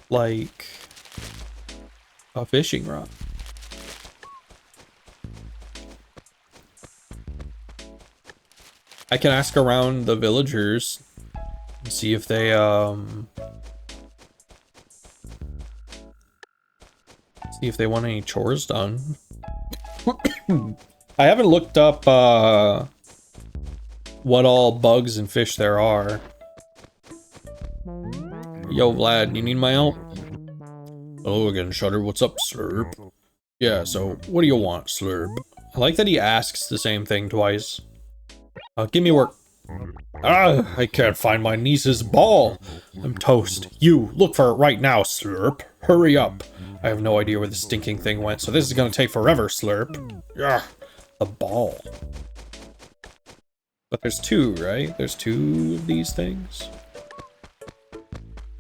like a fishing rod? I can ask around the villagers and see if they want any chores done. I haven't looked up what all bugs and fish there are. Yo, Vlad, you need my help? Hello again, Shutter. What's up, Slurp? Yeah, so what do you want, Slurp? I like that he asks the same thing twice. Give me work. Ah, I can't find my niece's ball. I'm toast. You, look for it right now, Slurp. Hurry up. I have no idea where the stinking thing went, so this is gonna take forever, Slurp. Yeah, the ball. But there's two, right? There's two of these things.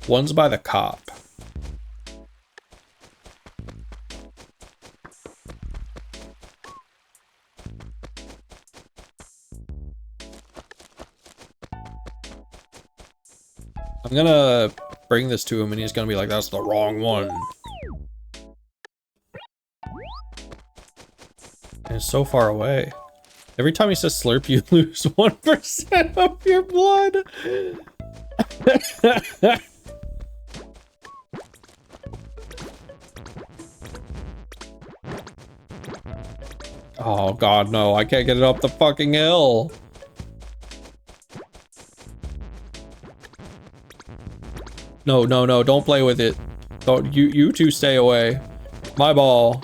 One's by the cop. I'm gonna bring this to him and he's gonna be like, that's the wrong one. And it's so far away. Every time he says slurp, you lose 1% of your blood. Oh god, no, I can't get it up the fucking hill. No, no, no, don't play with it. Don't, you two stay away. My ball.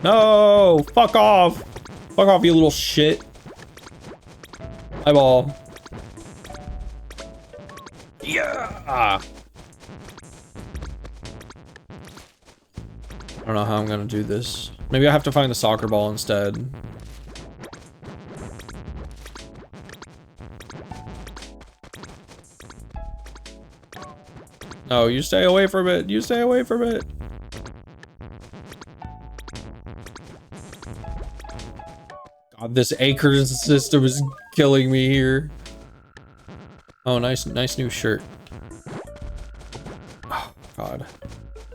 No, fuck off. Fuck off, you little shit. My ball. Yeah. I don't know how I'm gonna do this. Maybe I have to find the soccer ball instead. No, you stay away from it. You stay away from it. God, this acres system is killing me here. Oh, nice new shirt. Oh, God.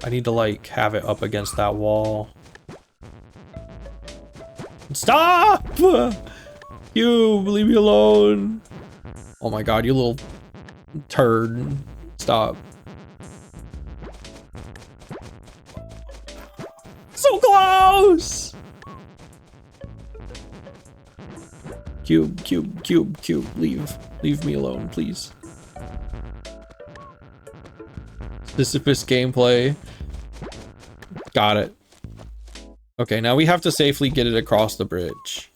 I need to, like, have it up against that wall. Stop! You, leave me alone. Oh my God, you little turd. Stop. So close! Cube, cube, cube, cube. Leave me alone, please. Sisyphus gameplay. Got it. Okay, now we have to safely get it across the bridge.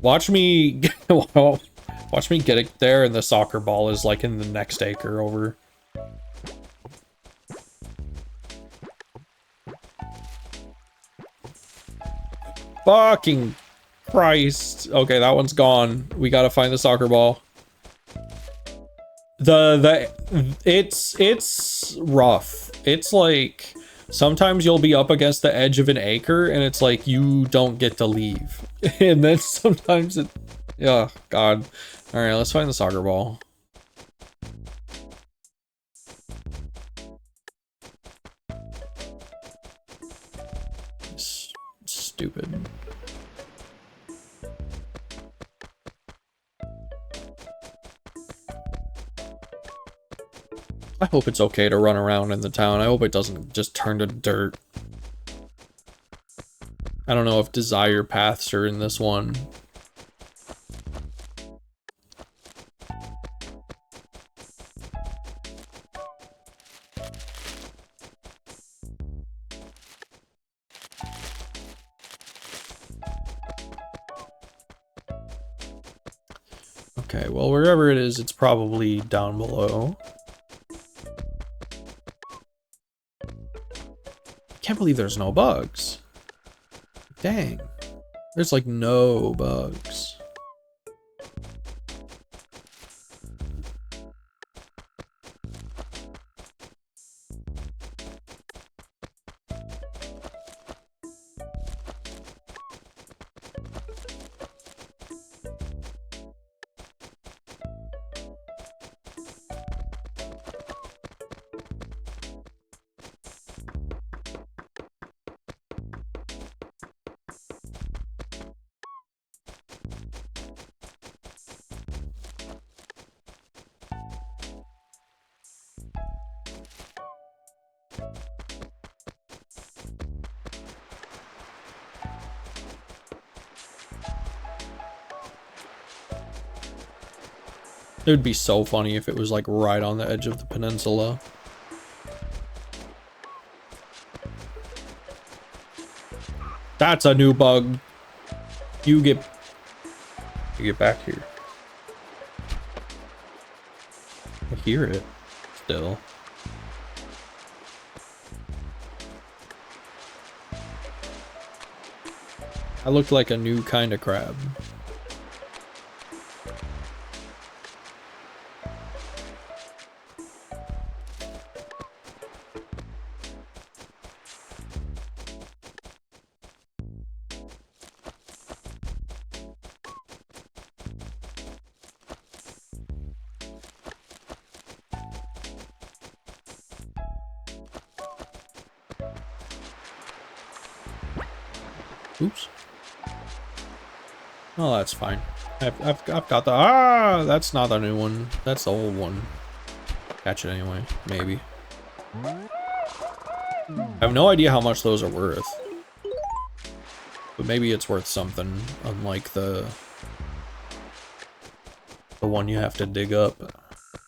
Watch me watch me get it there and the soccer ball is like in the next acre over. Fucking Christ. Okay, that one's gone. We gotta find the soccer ball. It's rough. It's like sometimes you'll be up against the edge of an acre and it's like you don't get to leave. And then sometimes it, oh God. All right, let's find the soccer ball. Stupid. I hope it's okay to run around in the town. I hope it doesn't just turn to dirt. I don't know if desire paths are in this one. Okay, well, wherever it is, it's probably down below. I can't believe there's no bugs. Dang. There's like no bugs. It would be so funny if it was like right on the edge of the peninsula. That's a new bug. You get back here. I hear it still. I looked like a new kind of crab. Oops. Oh, that's fine. I've got the... Ah! That's not the new one. That's the old one. Catch it anyway. Maybe. I have no idea how much those are worth. But maybe it's worth something, unlike the one you have to dig up,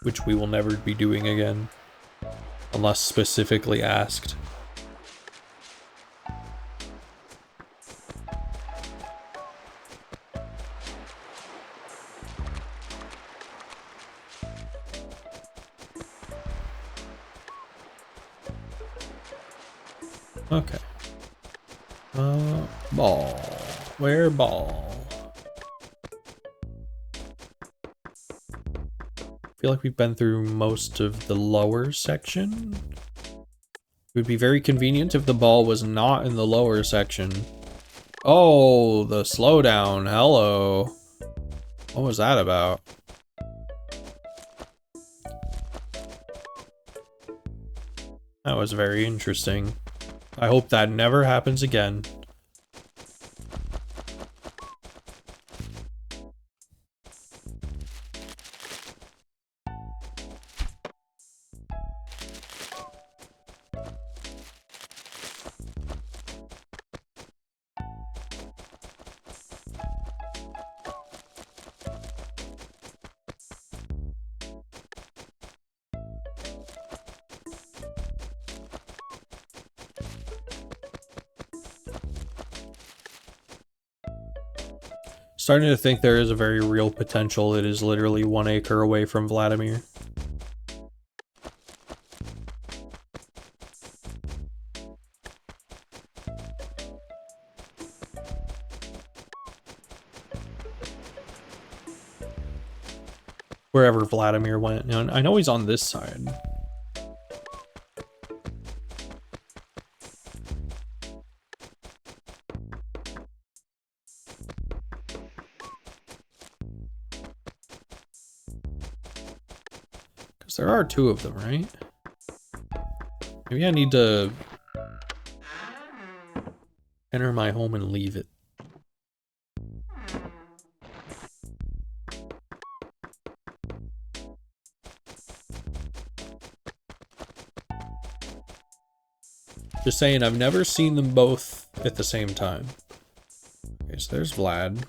which we will never be doing again, unless specifically asked. Okay. Ball. Where ball? I feel like we've been through most of the lower section. It would be very convenient if the ball was not in the lower section. Oh, the slowdown. Hello. What was that about? That was very interesting. I hope that never happens again. Starting to think there is a very real potential. It is literally 1 acre away from Vladimir. Wherever Vladimir went. You know, I know he's on this side. There are 2 of them, right? Maybe I need to enter my home and leave it. Just saying, I've never seen them both at the same time. Okay, so there's Vlad.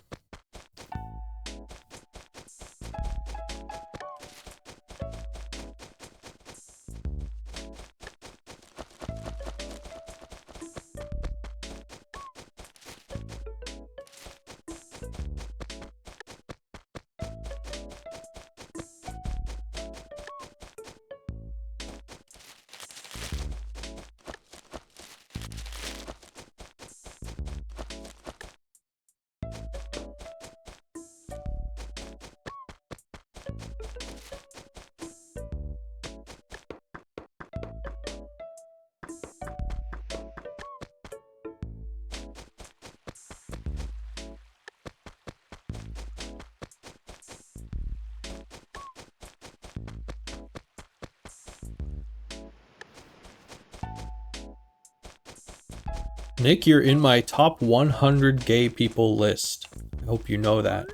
Nick, you're in my top 100 gay people list. I hope you know that.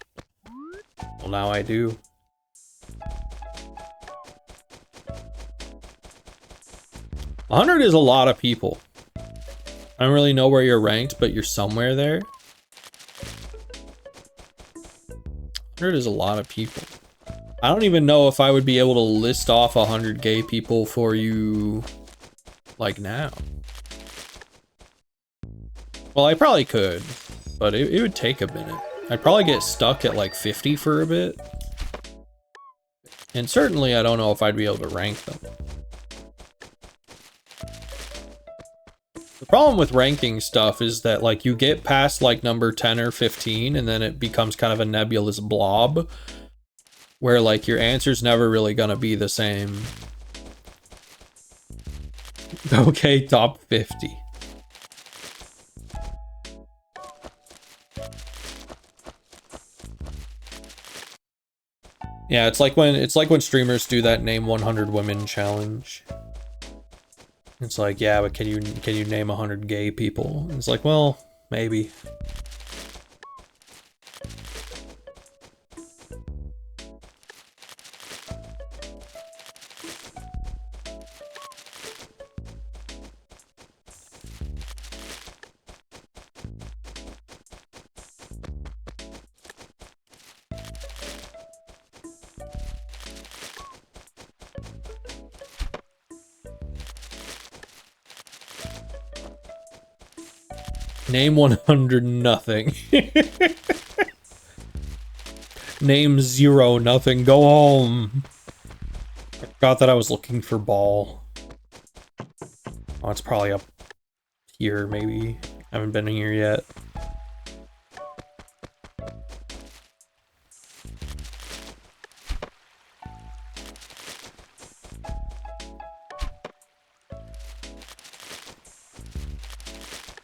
Well, now I do. A 100 is a lot of people. I don't really know where you're ranked, but you're somewhere there. 100 is a lot of people. I don't even know if I would be able to list off 100 gay people for you, like, now. Well, I probably could, but it would take a minute. I'd probably get stuck at like 50 for a bit. And certainly I don't know if I'd be able to rank them. The problem with ranking stuff is that like you get past like number 10 or 15 and then it becomes kind of a nebulous blob where like your answer's never really gonna be the same. Okay, top 50. Yeah, it's like when streamers do that name 100 women challenge. It's like, yeah, but can you name 100 gay people? And it's like, well, maybe. Name 100 nothing. Name 0 nothing. Go home. I forgot that I was looking for ball. Oh, it's probably up here, maybe. I haven't been here yet.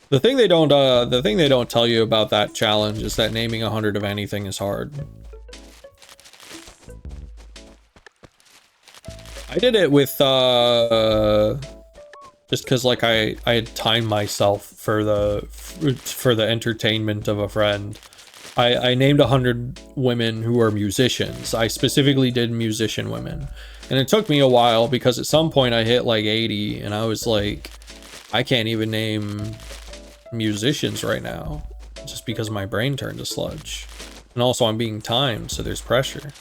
The thing they don't tell you about that challenge is that naming 100 of anything is hard. I did it with just because like I had timed myself for the entertainment of a friend. I named 100 women who are musicians. I specifically did musician women, and it took me a while because at some point I hit like 80 and I was like, I can't even name musicians right now just because my brain turned to sludge. And also I'm being timed, so there's pressure.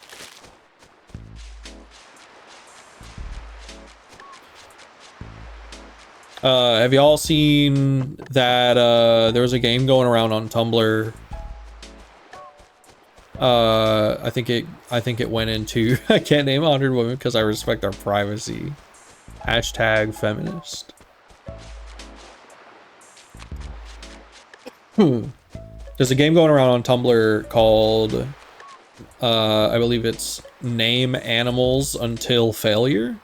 Have y'all seen that there was a game going around on Tumblr? I think it went into I can't name 100 women because I respect our privacy. Hashtag feminist. There's a game going around on Tumblr called I believe it's Name Animals Until Failure.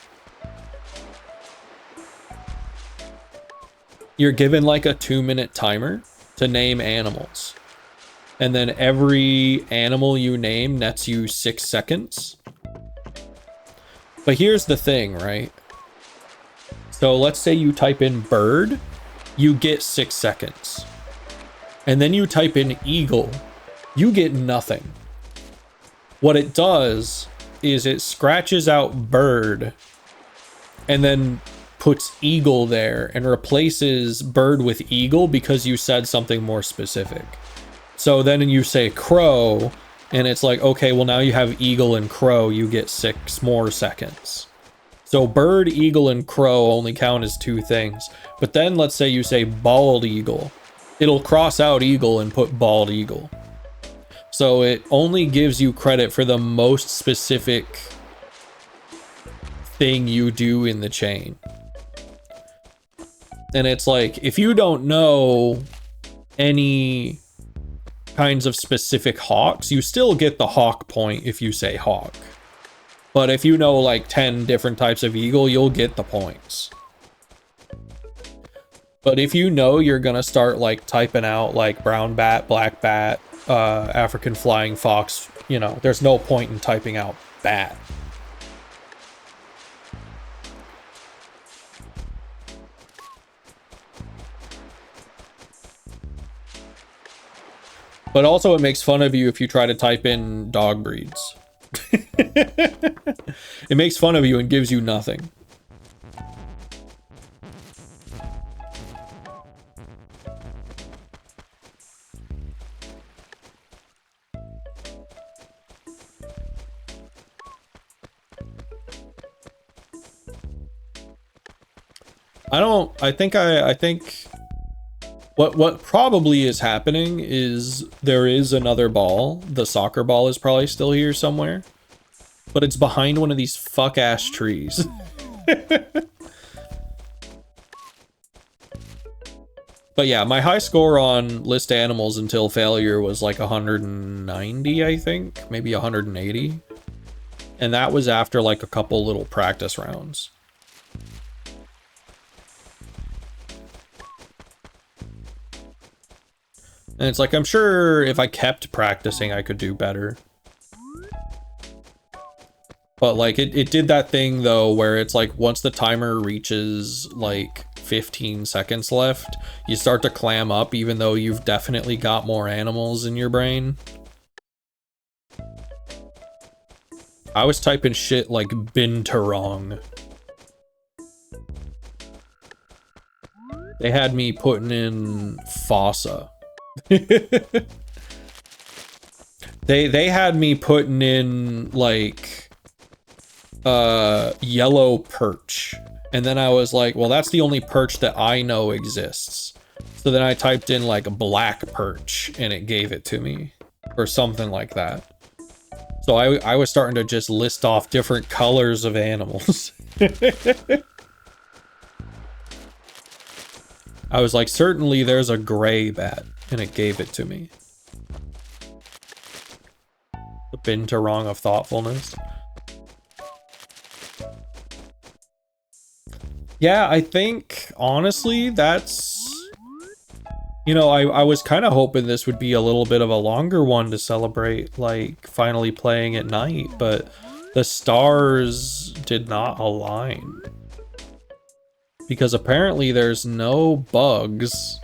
You're given like a 2-minute timer to name animals, and then every animal you name nets you 6 seconds. But here's the thing, right? So let's say you type in bird, you get 6 seconds. And then you type in eagle, you get nothing. What it does is it scratches out bird and then puts eagle there and replaces bird with eagle because you said something more specific. So then you say crow and it's like, okay, well now you have eagle and crow, you get 6 more seconds. So bird, eagle, and crow only count as 2 things. But then let's say you say bald eagle. It'll cross out eagle and put bald eagle. So it only gives you credit for the most specific thing you do in the chain. And it's like, if you don't know any kinds of specific hawks, you still get the hawk point if you say hawk. But if you know like 10 different types of eagle, you'll get the points. But if you know you're gonna start like typing out like brown bat, black bat, African flying fox, you know, there's no point in typing out bat. But also it makes fun of you if you try to type in dog breeds. It makes fun of you and gives you nothing. I think what probably is happening is there is another ball. The soccer ball is probably still here somewhere, but it's behind one of these fuck ass trees. But yeah, my high score on list animals until failure was like 190, I think, maybe 180. And that was after like a couple little practice rounds. And it's like, I'm sure if I kept practicing, I could do better. But like it did that thing though where it's like once the timer reaches like 15 seconds left, you start to clam up even though you've definitely got more animals in your brain. I was typing shit like binturong. They had me putting in fossa. They had me putting in like yellow perch. And then I was like, well, that's the only perch that I know exists. So then I typed in like black perch and it gave it to me or something like that. So I was starting to just list off different colors of animals. I was like, certainly there's a gray bat, and it gave it to me. The binturong of thoughtfulness. Yeah, I think, honestly, that's... You know, I was kind of hoping this would be a little bit of a longer one to celebrate, like, finally playing at night, but the stars did not align. Because apparently there's no bugs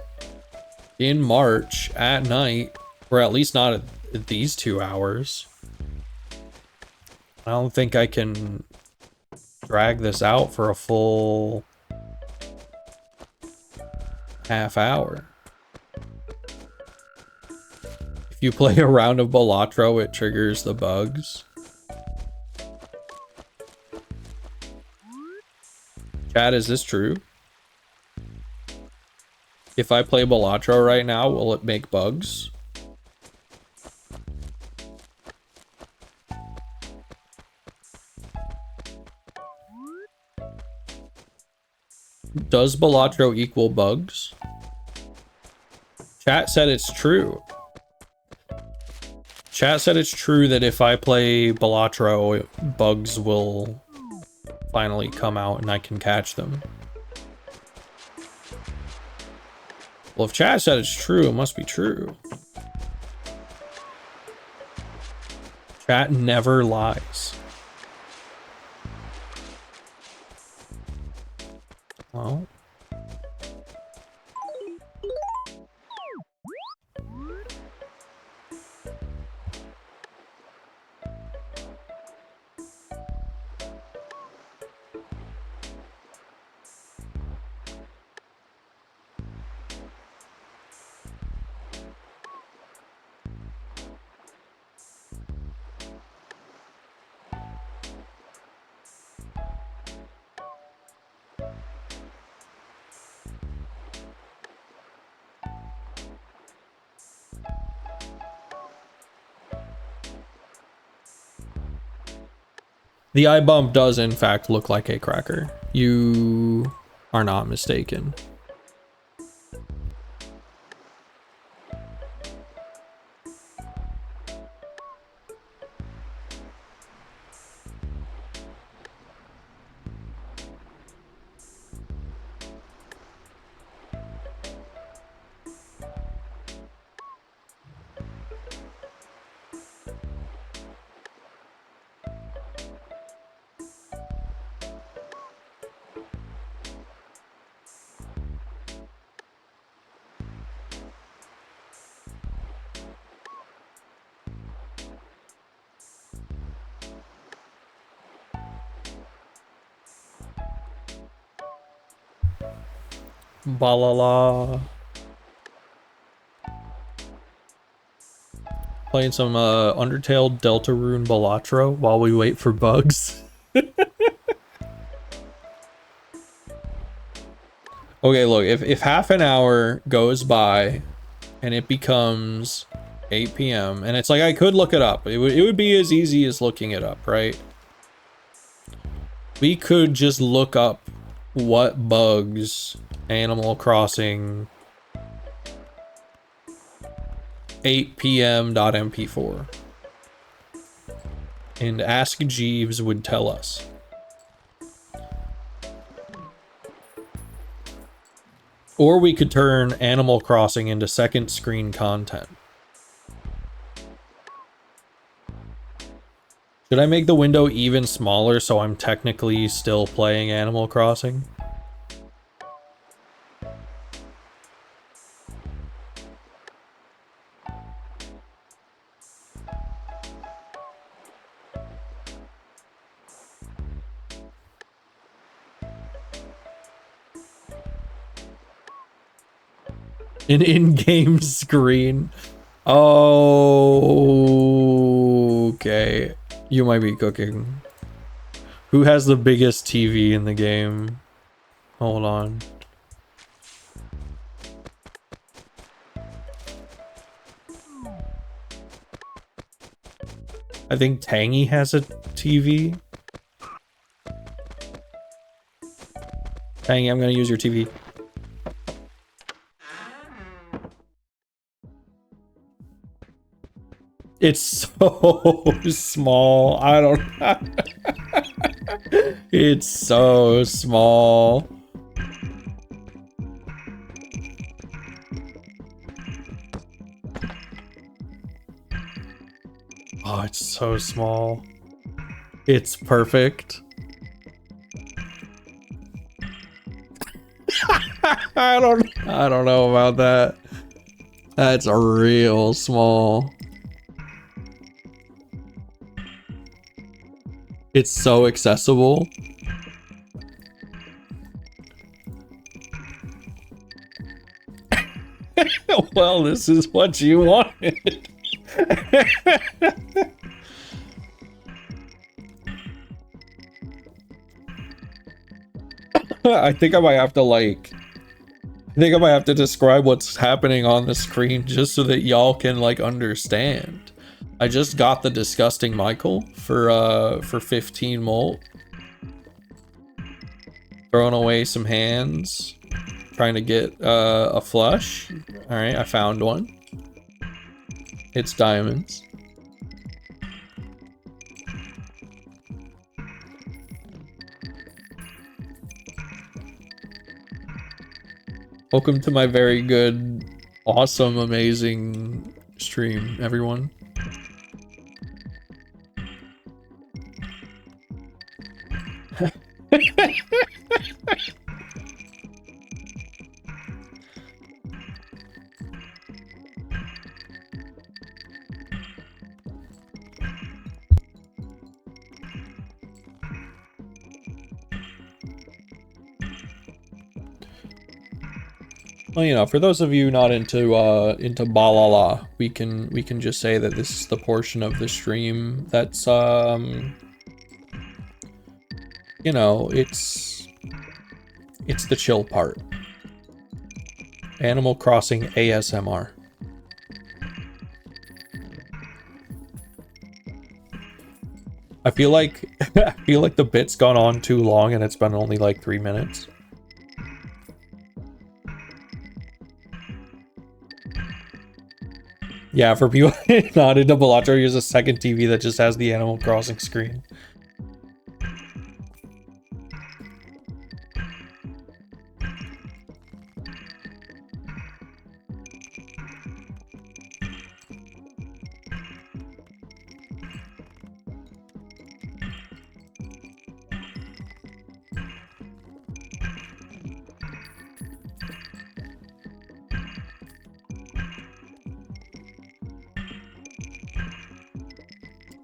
in March at night, or at least not at these 2 hours. I don't think I can drag this out for a full half hour. If you play a round of Balatro, it triggers the bugs. Chat, is this true? If I play Balatro right now, will it make bugs? Does Balatro equal bugs? Chat said it's true. Chat said it's true that if I play Balatro, bugs will finally come out and I can catch them. Well, if chat said it's true, it must be true. Chat never lies. Well. The eye bump does in fact look like a cracker. You are not mistaken. Balala. Playing some Undertale Deltarune Balatro while we wait for bugs. Okay, look, if half an hour goes by and it becomes 8 p.m. and it's like I could look it up. It would be as easy as looking it up, right? We could just look up what bugs Animal Crossing 8 p.m.mp4 and Ask Jeeves would tell us. Or we could turn Animal Crossing into second screen content. Should I make the window even smaller so I'm technically still playing Animal Crossing? An in-game screen. Oh, okay. You might be cooking. Who has the biggest TV in the game? Hold on. I think Tangy has a TV. Tangy, I'm gonna use your TV. It's so small. I don't. It's so small. Oh, it's so small. It's perfect. I don't know about that. That's real small. It's so accessible. Well, this is what you wanted. I think I might have to describe what's happening on the screen just so that y'all can like understand. I just got the Disgusting Michael for 15 molt. Throwing away some hands. Trying to get a flush. Alright, I found one. It's diamonds. Welcome to my very good, awesome, amazing stream, everyone. Well, you know, for those of you not into Balala, we can just say that this is the portion of the stream that's you know, it's the chill part. Animal Crossing ASMR. I feel like the bit's gone on too long and it's been only like 3 minutes. Yeah, for people not into Balatro, here's a second TV that just has the Animal Crossing screen.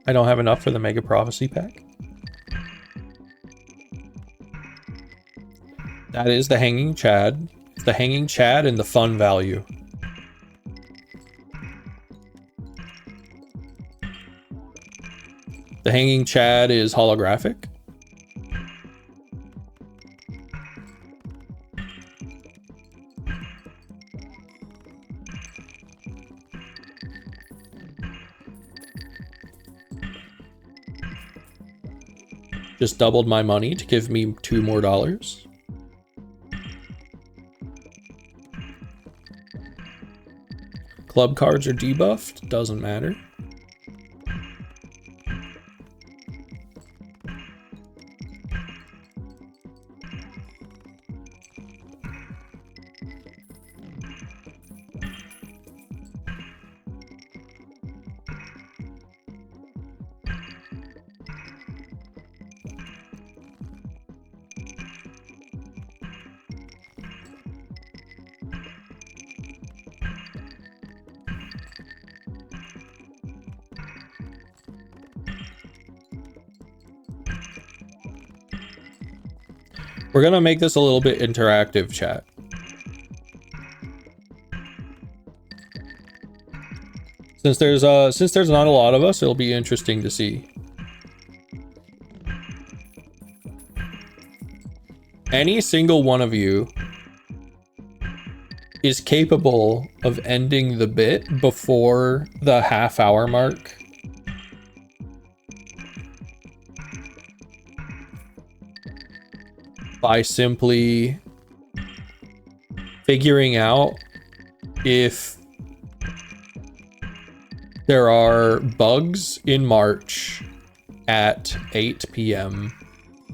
I don't have enough for the Mega Prophecy pack. That is the Hanging Chad. It's the Hanging Chad and the fun value. The Hanging Chad is holographic. Just doubled my money to give me $2 more. Club cards are debuffed, doesn't matter. We're gonna make this a little bit interactive, chat. Since there's not a lot of us, it'll be interesting to see. Any single one of you is capable of ending the bit before the half-hour mark. By simply figuring out if there are bugs in March at 8 p.m.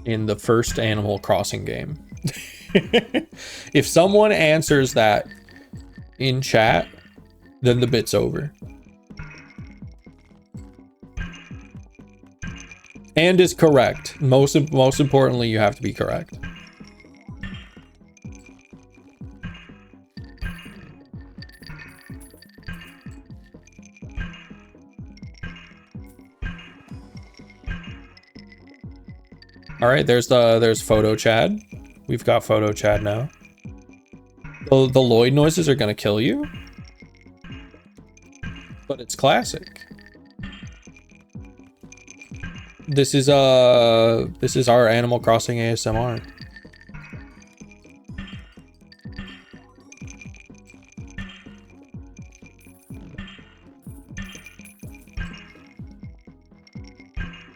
in the first Animal Crossing game. If someone answers that in chat, then the bit's over. And is correct. Most importantly, you have to be correct. All right, there's Photo Chad. We've got Photo Chad now. The Lloyd noises are gonna kill you, but it's classic. This is our Animal Crossing ASMR.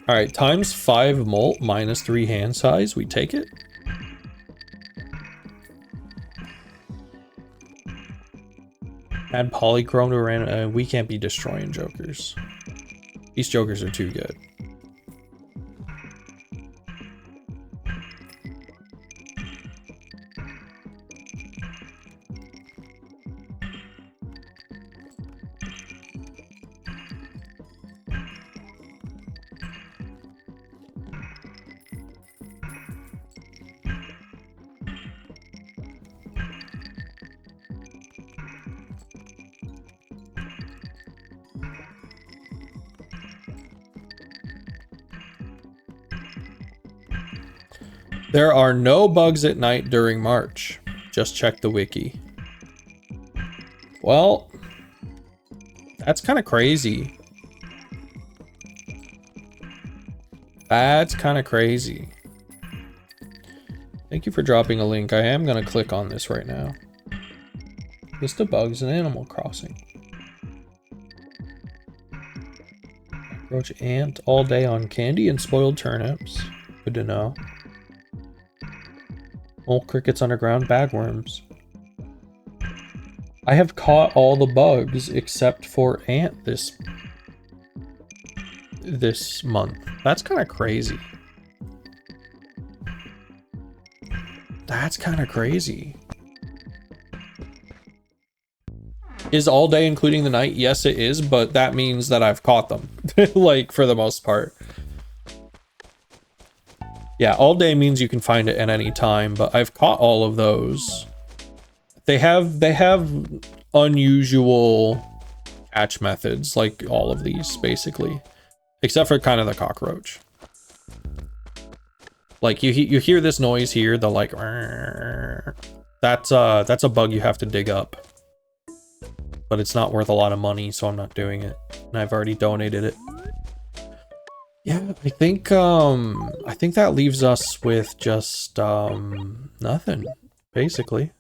All right, times 5 molt minus 3 hand size. We take it. Add polychrome to random. We can't be destroying jokers. These jokers are too good. There are no bugs at night during March. Just check the wiki. Well, that's kind of crazy. That's kind of crazy. Thank you for dropping a link. I am going to click on this right now. List of bugs in Animal Crossing. Roach ant all day on candy and spoiled turnips. Good to know. Mole crickets underground, bagworms. I have caught all the bugs except for ant this month. That's kind of crazy. That's kind of crazy. Is all day including the night? Yes, it is, but that means that I've caught them. Like, for the most part. Yeah, all day means you can find it at any time, but I've caught all of those. They have unusual catch methods, like all of these, basically. Except for kind of the cockroach. Like, you hear this noise here, the like... That's a bug you have to dig up. But it's not worth a lot of money, so I'm not doing it. And I've already donated it. Yeah, I think that leaves us with just nothing, basically.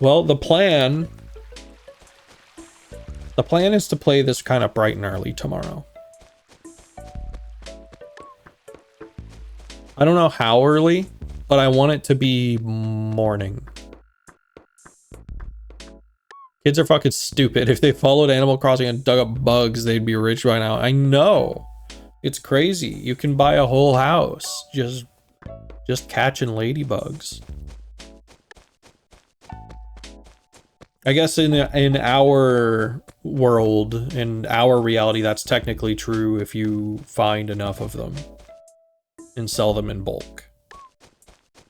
Well, the plan is to play this kind of bright and early tomorrow. I don't know how early, but I want it to be morning. Kids are fucking stupid. If they followed Animal Crossing and dug up bugs, they'd be rich by now. I know. It's crazy. You can buy a whole house just catching ladybugs. I guess in our world, in our reality, that's technically true if you find enough of them and sell them in bulk.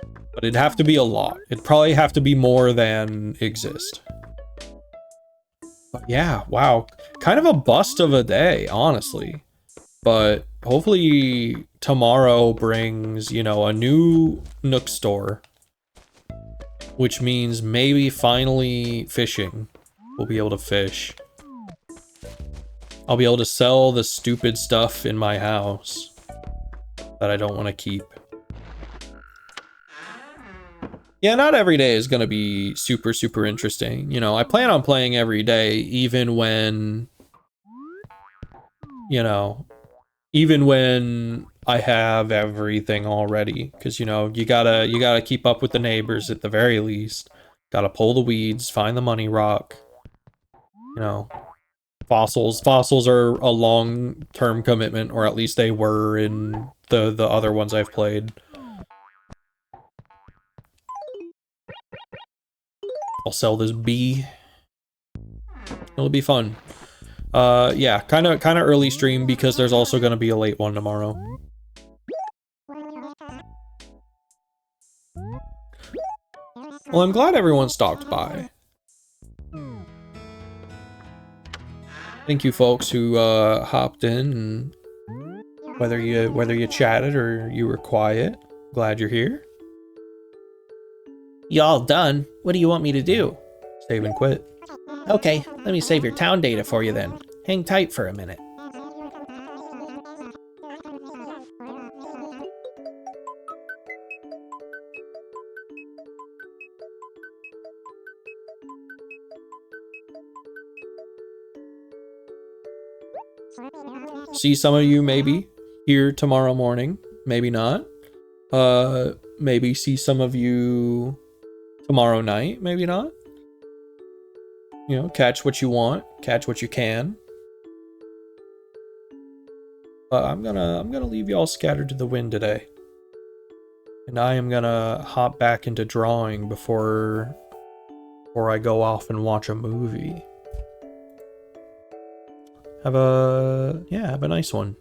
But it'd have to be a lot. It'd probably have to be more than exist. But yeah, wow. Kind of a bust of a day, honestly. but hopefully tomorrow brings, you know, a new Nook store, which means maybe finally fishing. We'll be able to fish. I'll be able to sell the stupid stuff in my house that I don't want to keep. Yeah, not every day is going to be super, super interesting. You know, I plan on playing every day, even when, you know, even when I have everything already. Because, you know, you gotta keep up with the neighbors at the very least. Gotta pull the weeds, find the money rock. You know, fossils are a long-term commitment, or at least they were in the other ones I've played. I'll sell this bee. It'll be fun. Yeah, kind of early stream because there's also going to be a late one tomorrow. Well, I'm glad everyone stopped by. Thank you folks who hopped in, and whether you chatted or you were quiet, glad you're here. You all done? What do you want me to do? Save and quit. Okay, let me save your town data for you then. Hang tight for a minute. See some of you maybe here tomorrow morning, maybe not. Maybe see some of you tomorrow night, maybe not. You know, catch what you want, catch what you can. But I'm gonna leave y'all scattered to the wind today. And I am gonna hop back into drawing before I go off and watch a movie. Have a nice one.